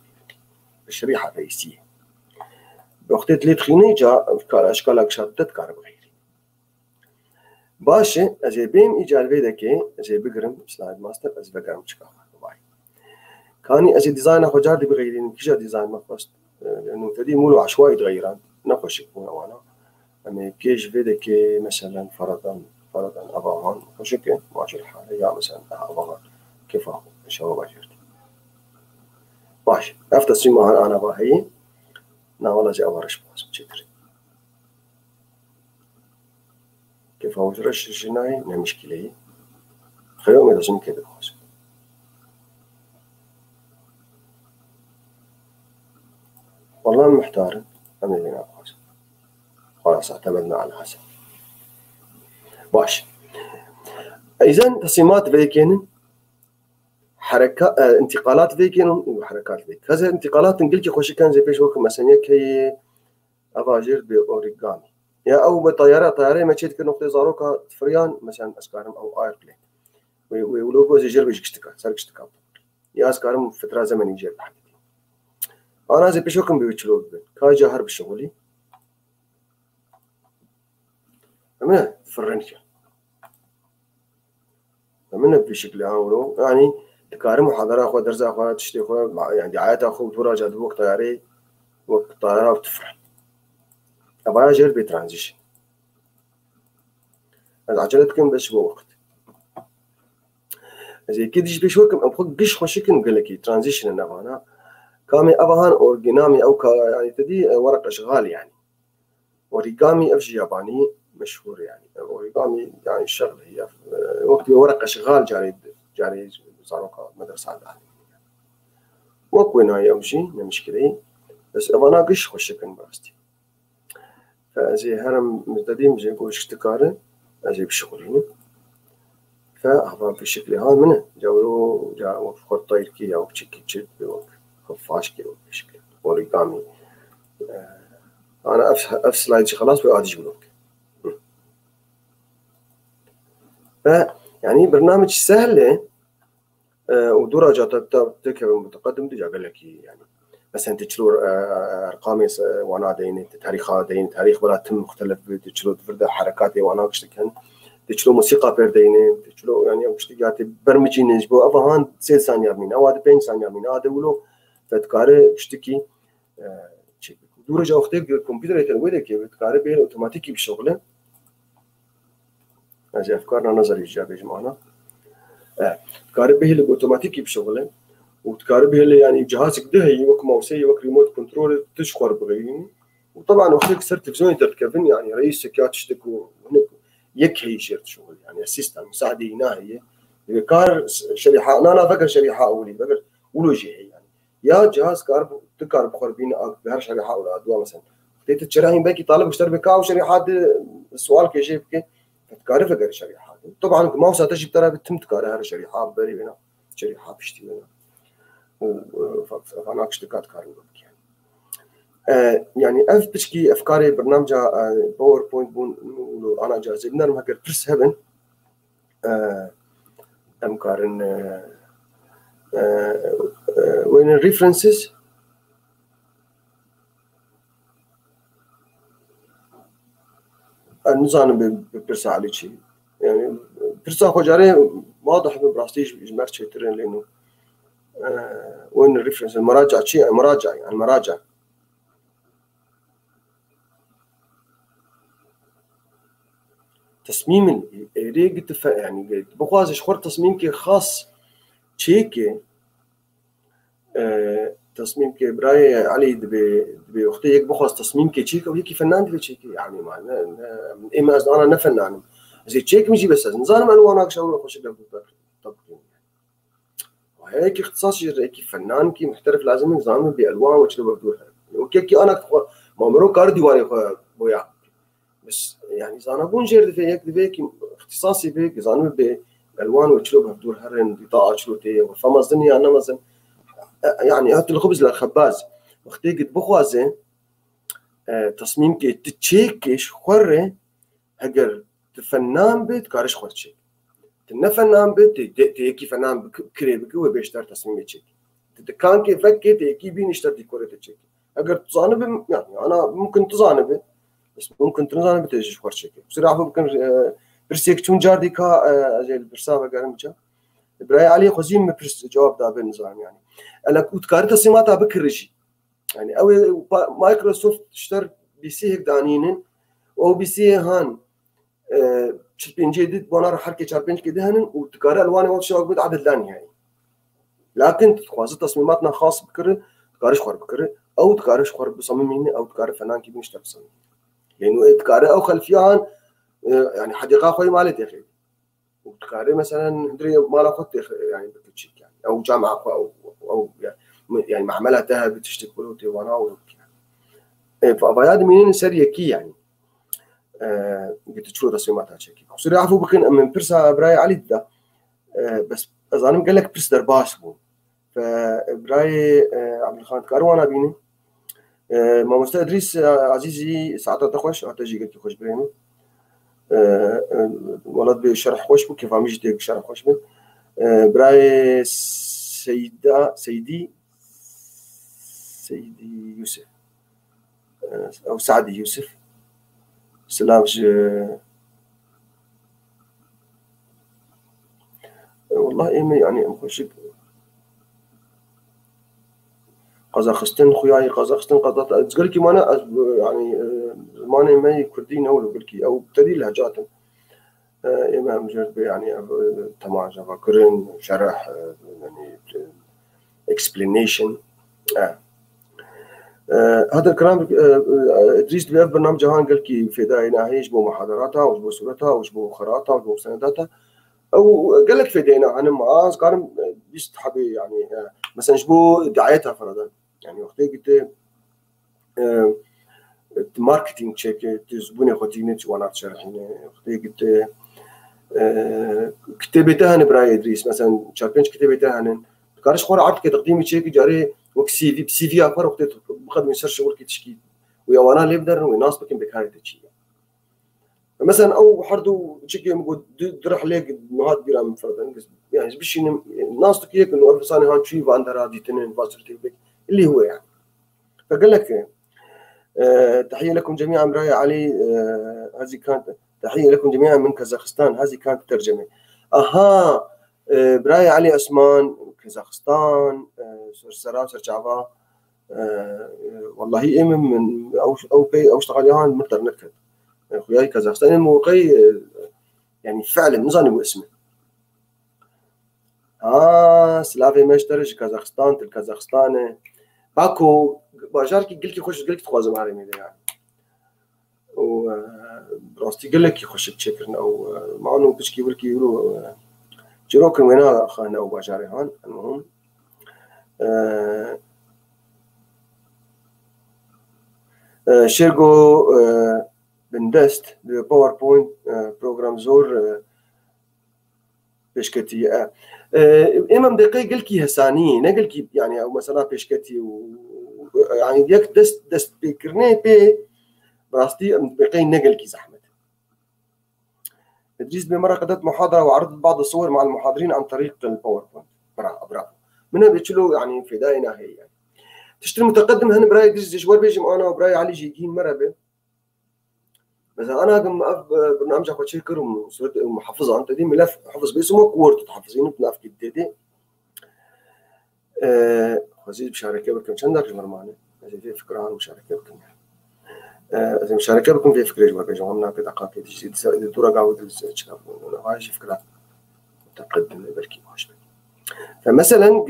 وقت اللي تخيني جاء أشكال أكشات تذكر بغيري باشه أزي بيم إيجال فيدكي أزي بقرم سلايد ماستر أزي بقرم شكاها باي كاني أزي ديزاين أخو جاردي بغيرين كيشا ديزاين مقصد لأنه تدي مولو عشوائي تغيران نخوش يكون أوانا أما كيش فيدكي مثلا فرضا أباهان خوشك ماشي الحالة يا مثلا أباهان كيف أخو شباب باجرتي باش أفتح سيما أنا باهي نا والله زي أورش باس بشتري كيف أورش جناي ما مشكلة خيوم لازم كده خاص والله محتار أنا لنا خاص خلاص اعتمدنا على حسب باش إذا تصميمات فيكين حركات انتقالات فيكين وحركات فيك هذا انتقالات نقلك خوش كان زي بيش وقت مثلا كي أفاجر بأوريغامي يا أو بطيارة ما تشيت كنقطة زاروكا فريان مثلا أسكارم أو آيربلين ولوجو زي جرب يشتكى صار يشتكى يا أسكارم فترة زمنية جرب حقيقي أنا زي بيش وقت بيشلوه كاجا هرب شغلي أما فرنكا أما بشكل عام يعني تكارم محاضرة أخو درس أخو تشتي أخو يعني دعاية أخو تراجع دوك طياري وقت طيارة وتفرح أبغى أجر بترانزيشن عجلتكم بس بوقت زي كده جيش بشوكم أبغى قش خوشكم قال لك ترانزيشن أنا كامي أبغان أورجينامي أو يعني تدي ورق أشغال يعني اوريجامي افجي ياباني مشهور يعني. اوريجامي يعني الشغله هي وقت ورقه شغال جاري صاروخ مدرسه عندها وكوين هاي أمشي مشكلة بس أنا قش خوش كن براستي فأزي هرم متدين زي قوش تكاره أزي بشغلين فأخبار بشكل ها منه جاو خط طير كي أو بشكل جد بوق خفاش كي بشكل أوريجامي أنا سلايد خلاص بقعد أجيبلك يعني برنامج سهل ودرجة تكتب متقدم دي قال لك يعني مثلا تشلو ارقام وانا دين تاريخ بلا تم مختلف تشلو فرد حركات وانا قشتكن تشلو موسيقى بردين تشلو يعني قشتيات برمجي نجبو افهان 3 ثانيه من او 5 ثانيه من هذا ولو فتكاره قشتكي درجة وقت الكمبيوتر يتلوي كيف تكاره بين اوتوماتيكي بشغله هذه افكارنا نظري ايجابي جماعه تكاره به اوتوماتيكي بشغله وتكارب هي يعني جهازك دهي وك ماوسي وك ريموت كنترول تشخر بغيني وطبعا وقتك صرت تلفزيون تركبن يعني رئيس سكات تشتكو هناك يك هي شيرت شغل يعني اسيستنت مساعده هنا هي كار شريحه انا فكر شريحه اولي فكر ولوجي هي يعني يا جهاز كارب تكارب خربين بهر شريحه ولا ادوى مثلا تيت تشراهين باقي طالب مشتري بكاو شريحات السؤال كيجيبك تكارب فكر شريحات طبعا ماوس تجي ترى بتم تكارب هر شريحه بري هنا شريحه بشتي هنا فأنا اشتكات كارين يعني بشكي أفكاري برنامج باوربوينت بون أنا جاهز بنرم هكر برس هبن أمكارن وين الريفرنسز النظام ببرسا على شيء يعني برسا خجاري واضح ببراستيج جمرت شيء ترين لأنه وين الريفرنس المراجع شيء مراجع يعني مراجع تصميم ريق يعني بخواز شخور تصميم كي خاص تشيكي تصميم كي براي علي دبي وقتي يك بخواز تصميم كي تشيكي وهيك فنان دبي تشيكي يعني معناه إما أنا نفنان زي تشيك مشي بس نظام ألوانك شغله خوش طب هيك اختصاص هيك فنان كي محترف لازم نظام بألوان وشلو بدورها وكيك أنا ما مرو كار ديواني بويا بس يعني زانا بون جير هيك دبيك اختصاصي بيك زانا بألوان وشلو بدور هرن بطاقة شلو تي وفما ظني أنا مثلا يعني هات الخبز للخباز وقتي قد بخوازه تصميم كي تتشيكش خورة هجر فنان بيت كارش خورتشي تنفنان بيت تيكي فنان بكري بكوه بيشتر تصميم تشيك تكان كي فكي تيكي بين يشتر ديكورة تشيك اگر تصانب يعني انا ممكن تصانب بس ممكن تصانب تيجي خورتشي بصراحة ممكن برسيك تون جاردي كا زي البرسابة قرمجة براي علي خزيم برس جواب دا بالنظام يعني انا كنت كارت تصميماتها بكرجي يعني او مايكروسوفت اشتر بي سي هيك دانينن او بي سي هان شبين جديد وانا راح حركه شابين كده هن وتكاري الوان وشو بد عدد لا نهائي لكن تخواز تصميماتنا خاص بكره تكارش خور بكره او تكارش خور بصممين او تكاري فنان كي بيشتغل تصميم لانه تكاري او خلفيان يعني حديقه خوي مالتي اخي وتكاري مثلا ندري مال اخوت يعني بتشيك يعني او جامعه او يعني معملها ذهب بتشتغل وانا يعني فابياد منين سريه كي يعني قلت شو تصميماتها شكل وصير يعرفوا بكن من برسا براي علي ده بس أظن قال لك برس درباس بو فبراي عبد الخالق كاروانا بيني ما مستر إدريس عزيزي ساعات تخوش أتجي قلت خوش بريني ولد بشرح خوش بو كيف عميش ديك شرح خوش بين براي سيدي يوسف أو سعدي يوسف سلاوش والله يعني مخشب قزاقستان خوياي قزاقستان قضاء تقول كي مانا يعني مانا ما كردين أو قلكي أو تدي لهجات إمام جرب يعني تمام جافا كرن شرح يعني explanation هذا الكلام ادريس بيف برنامج هان قال كي في داينا هيش بو محاضراتها وش بو صورتها وش بو خرائطها وش بو مستنداتها او قال لك في داينا انا معاز كان بيست حبي يعني مثلا شبو دعايتها فرضا يعني وقت قلت ماركتينج تشيك تزبوني خوتيني وانا شارحين وقت قلت كتابتها براي ادريس مثلا شاربينش كتابتها كارش خور عرض كتقديمي تشيك جاري وك سي في افر وقت بقدم يسر شغل كي تشكي ويا وانا اللي بدر ويناسبك بكايه تشي مثلا او حردو تشكي مقود درح ليك نهاد جرام فرضا يعني بش الناس تكيك انه الف ثانيه هان تشي فاندر هذه تنين فاصل تيبك اللي هو يعني فقال لك تحيه لكم جميعا براي علي هذه كانت تحيه لكم جميعا من كازاخستان هذه كانت الترجمه اها براي علي عثمان كازاخستان سرسرا سرچاوا والله من او اشتغل يهان مقدر نكتب خوياي كازاخستان موقعي يعني فعلا نظني باسمه سلافي مشترش كازاخستان كازاخستان باكو باجاركي قلت خوش قلت خوازم عالمي يعني و براستي قال لك يخش تشكرنا او ما انه بشكي ولكي يقولوا جروكن وينا خانا او باجاري هان المهم شيرجو بندست باوربوينت بروجرام زور بشكتي امام دقيق قلكي هساني نقلكي يعني او مثلا بشكتي يعني ياك دست بكرني بي براستي بقي نقلكي زحمه ادريس بمره قدمت محاضره وعرضت بعض الصور مع المحاضرين عن طريق الباوربوينت برافو منها بيتشلو يعني في داينا هي يعني تشتري متقدم هن براي ادريس جوار بيجي انا وبراي علي جيجين مربه مثلا انا قم برنامج اخو شيكر ومحفظه انت دي ملف حفظ باسمه وورد تحفظينه بناف كده خزيز بشاركه بكم شندر جمرمانه زي فكره عن مشاركه بكم زي مشاركه بكم في فكره جوار بيجي عملنا كده قاقي تجي دورة قاعد الشباب هاي فكره متقدمه بلكي ماشي فمثلا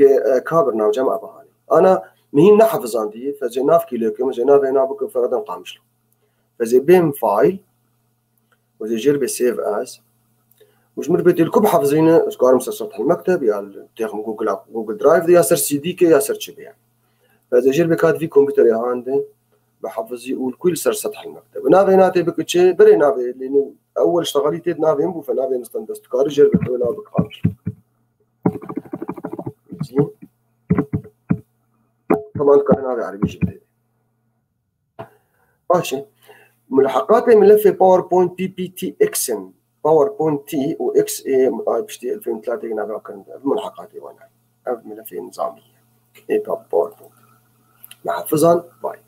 كابرنامج ما ابغاني انا مهين نحفظ عندي فزي ناف كيلوكم زي ناف هنا بكم فرضا قامش فزي بيم فايل وزي جربي سيف از وش مربيت لكم حافظينه اسكار مسطح المكتب يا تاخذ جوجل درايف يا سر سي دي كي يا سر تشبي يعني فزي جربي كاد في كمبيوتر يا عندي بحفظ يقول كل سر سطح المكتب نافي ناتي بكتشي بري نافي لانه اول اشتغليتي نافي مو فنافي مستندست كار جربي ولا بقامش زين طبعا كان نافي عربي جديد ماشي ملحقات ملف باوربوينت بي بي تي اكسن باوربوينت تي واكس اي بشتي 2003 نافي كان ملحقاتي وانا ملف نظاميه اي باوربوينت محفظا باي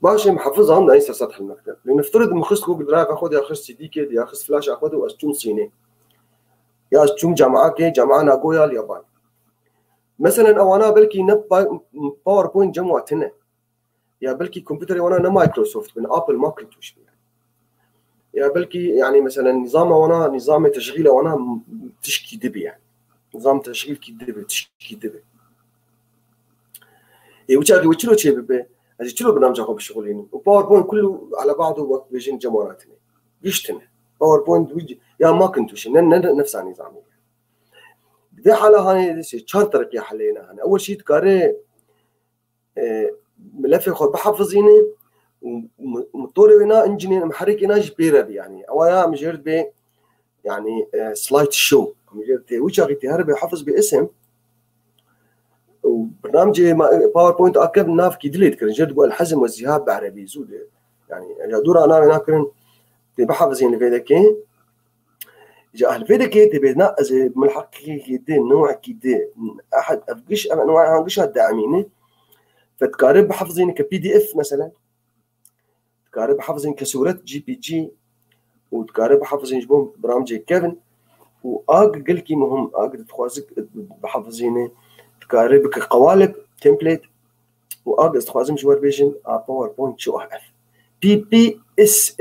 ماشي محفظها عندنا هسه سطح المكتب لنفترض مخص جوجل درايف اخذ ياخذ سي دي كي ياخذ فلاش اخذه واستون سيني يا استون جامعه كي جامعه ناغويا اليابان مثلا او انا بلكي باوربوينت جمعتنا يا بلكي كمبيوتر وانا مايكروسوفت من ابل ما كنت وش يا بلكي يعني مثلا نظام وانا نظام تشغيله وانا تشكي دبي يعني نظام تشغيل كي دبي تشكي دبي وشاكي وشلو شيء ببي هذه شلو برنامج اخو بالشغلين وباوربوينت كله على بعضه وقت بيجين جمراتنا يشتنه باوربوينت ويجي يا ما كنت وش نفس النظام في حاله هاي تشارتر كي حلينا انا اول شيء تقاري ملف اخو بحفظينه وموتوري وينا انجينير محرك هنا جبيره يعني او يا مجرد بي يعني سلايد شو مجرد وش اغيتي هرب يحفظ باسم وبرنامج باوربوينت اكب ناف كي ديليت كان جد قال الحزم والذهاب بعربي زود يعني يا دور انا هنا كان بحفظين فيدكي جاء الفيدكي تبينا از ملحق كي نوع كي احد افقش انواع هنقش الداعمين فتقارب بحفظين كبي دي اف مثلا تقارب بحفظين كصوره جي بي جي وتقارب بحفظين جبون برامج كيفن واق قلكي مهم اق تخوازك بحفظينه تقارب كقوالب تمبليت واق استخوازم جوار بيجن باوربوينت شو اف بي بي اس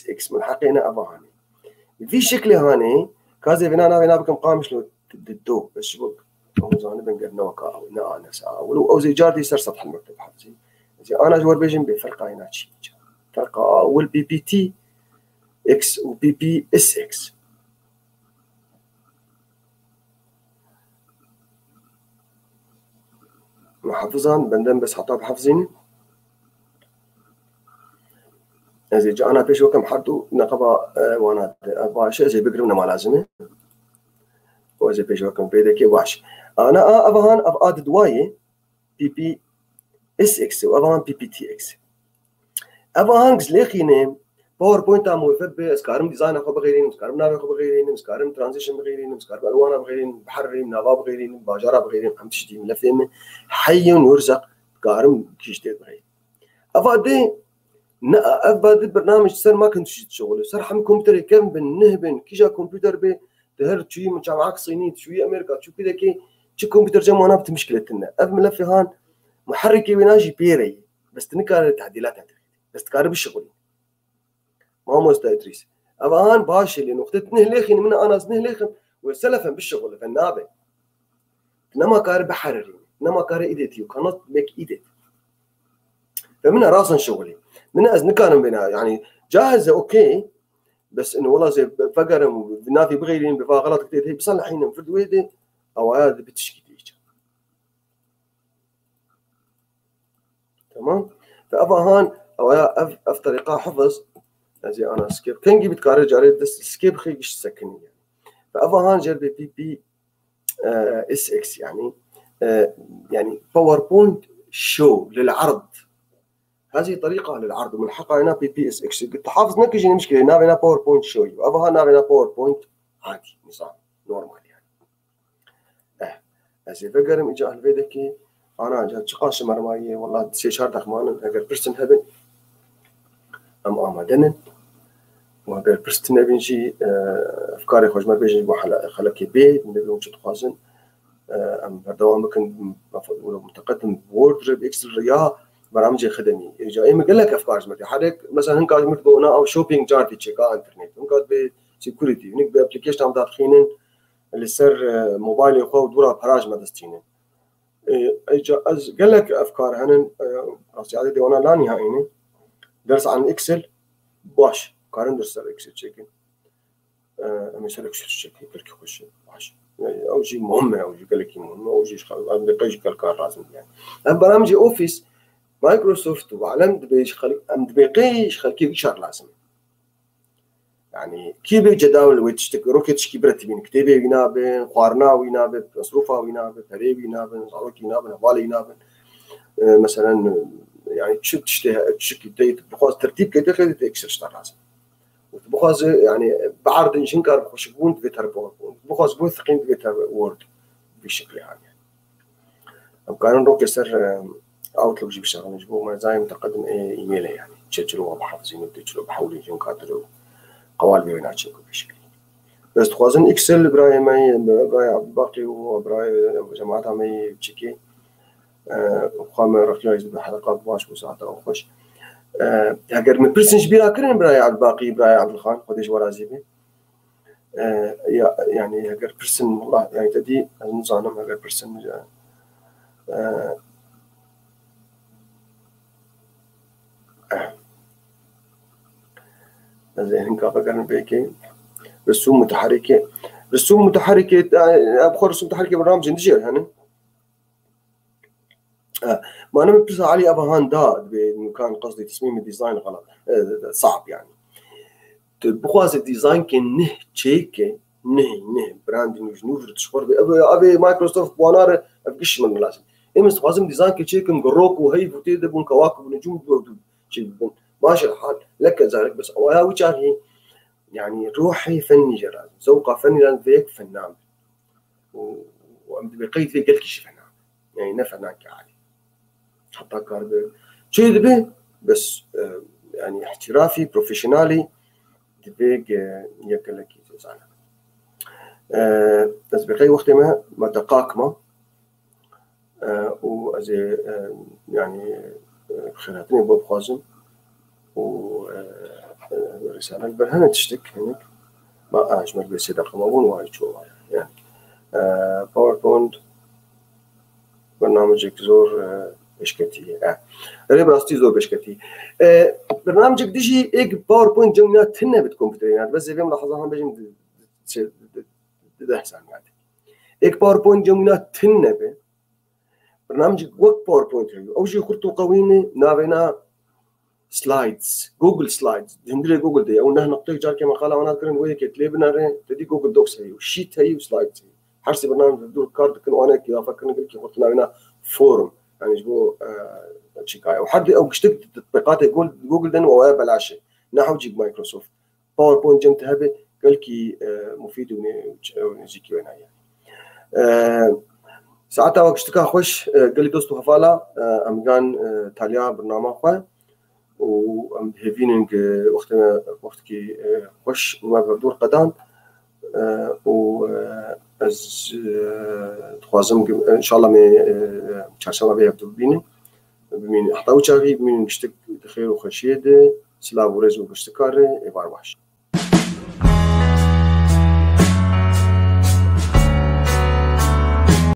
اكس من حقينا اباهاني في شكل هاني كازي فينا بكم قامش لو تدو بس شبك وزاني بنقدر نوكا أو أنا سأول أو زي جاردي يصير سطح المكتب حفظي زي أنا جوار بيجن بفرقة هنا شيء فرقة أول بي بي تي إكس وبي بي إس إكس محفظان بندم بس حطها بحفظيني زي جا أنا بيش وكم حدو نقبة وانا باشا زي بقرمنا ما لازمه وزي بيش وكم بيدك واش أنا أبغان أبعاد دواية بي بي إس إكس وأبغان بي بي تي إكس أبغان ليخينه باوربوينت عمو يفب اسكارم ديزاين أخو بغيرين اسكارم نابي أخو بغيرين اسكارم ترانزيشن بغيرين اسكارم ألوان بغيرين بحرين نابا بغيرين باجارة بغيرين عم تشتي ملفين حي يرزق كارم كيشتي بغيرين أفادي أفادي برنامج سر ما كنت شغله سر حم كمبيوتر كم بالنهبن كيجا كمبيوتر به تهر شوي من جامعة صينية شوي أمريكا شو كذا كي شو كمبيوتر جمعنا بتمشكلتنا أف ملف هان محركي وناجي بيري بس تنكر التعديلات بس تقارب الشغل ما هو مستدرس أبان باش اللي نقطة نهلخين من أنا نهلخين وسلفا بالشغل فالنابه إنما كار بحررين إنما كار إيديتي وكانت ميك إيديت فمن راسا شغلي من أزن كان بنا يعني جاهزة أوكي بس إنه والله زي فقر ونافي بغيرين بفا غلط كتير هي بصلحين في الويدة أو هذا بتشكي تيجي تمام فأبا هان أو أف طريقة حفظ زي أنا سكيب كان جيب تكارر جاري دس سكيب خيش سكني يعني فأبا هان جرب بي بي اس اكس يعني يعني باوربوينت شو للعرض هذه طريقة للعرض وملحقة هنا بي بي اس اكس قلت حافظ نكجي مشكلة هنا بنا باوربوينت شو أبا هان هنا باوربوينت عادي نظام نورمال يعني زي فقرم إجا الفيدكي أنا جات شقاش مرماية والله سي شهر دخمان أجر برسن هبن أم دنن وأجر برسن هبن شيء أفكاري خوش ما بيجي محل خلقي بيت من بيوم شو تخازن أم بردوام ممكن متقدم وورد إكسل يا برامج خدمي إجا إيه مقلك أفكار جمتي حدك مثلا هنك قاعد متبونا أو شوبينج جارتي تشيكا إنترنت هنك قاعد بسيكوريتي هنك بأبليكيشن عم تدخينن اللي صار موبايل يخو دورا براج ما دستينن إجا قال لك أفكار هنن راسي عادي ديوانا لا نهائية درس عن إكسل باش قارن درس إكسل تشيكن مثلا إكسل تشيكن كل كوش باش أو شيء مهم أو شيء قال لك مهم أو شيء خلاص أنا بقيش كالكار لازم يعني برامج أوفيس مايكروسوفت وعلم دبيش خلي أم دبيقيش خلي كيف شر لازم يعني كيف جداول ويتشتك روكيتش كبرت بين كتابة وينابن قارنا وينابن مصروفها وينابن فريق وينابن صاروخ وينابن هوالي وينابن مثلا يعني تشتكي تيت بخاز ترتيب كده خلي تكسر شر لازم بخاز يعني بعرض إنشنكار بخشبون تبيتر باوربوينت بخاز بوثقين تبيتر وورد بشكل عام يعني كانوا روك يصير أوتلوك جيب شغل نجبوه ما زي متقدم إيميله يعني تشجلوه بحافظين وتشجلوه بحاولين ينقادروا قوال بيناتشيكو بشكل بس تخوازن إكسل براي ماي براي عبد باقي وبراي جماعة ماي تشيكي وخام رخياج بحلقات باش وساعات أو خوش أجر من برسنج بيرا كرين براي عبد باقي براي عبد الخان خديش ورازيبي يعني أجر برسن والله يعني تدي النظام أجر برسن زين هنك أفكر بيكي رسوم متحركة أبخر رسوم متحركة برنامج نجير يعني ما أنا مبرز علي أبهان دا كان قصدي تصميم الديزاين غلط صعب يعني بخواز الديزاين كان نه تشيك نه براندنج نوفر تشفر أبي مايكروسوفت بوانار أبقيش من لازم إمس خوازم ديزاين كتشيك مقروك وهيف وتيدبون كواكب ونجوم شيء ماشي الحال لك ذلك بس ويا وجهي يعني روحي فني جراد ذوقه فني لان ذيك فنان وعم بقيد في قلت شي فنان يعني نفنان كعادي حتى كارب شيء دبي بس يعني احترافي بروفيشنالي دبي يكلك زعنا بس بقي وقت ما دقاقمه وزي يعني خيراتني بوب خازم ورسالة البرهنة تشتك هناك ما أجمل بسيدة قمابون وايد شو يعني باوربوينت برنامجك زور بشكتي ري براستي زور بشكتي برنامجك ديجي ايك باوربوينت جملات هنا بالكمبيوتر بس في ملاحظه هم بيجي ده احسن بعد ايك باوربوينت جملات هنا به برنامجك وقت باوربوينت او شيء خرطو قوينه نابينا سلايدز جوجل سلايدز هندري جوجل دي او نحن نقطه جار كما قال وانا كرن ويك تليبنا تدي جوجل دوكس هي وشيت هي وسلايدز حرسي برنامج دور كارد كن وانا كذا فكرنا قلت خرطنا هنا فورم يعني جبو شكايه وحد او اشتقت تطبيقات جوجل دن وبلاش نحو جيب مايكروسوفت باوربوينت جمت هبه قال كي مفيد ونجيكي وين هي ساعتها وقت اشتكى خوش قال لي دوستو هفالا امكان تاليا برنامج خو و هيفينينج وقت كي خوش ما بدور قدام و از خوازم ان شاء الله مي چهارشنبه بيبدو بيني بمين حتى وچاغي بمين اشتك خير وخشيده سلام ورزق واشتكاره عبار باش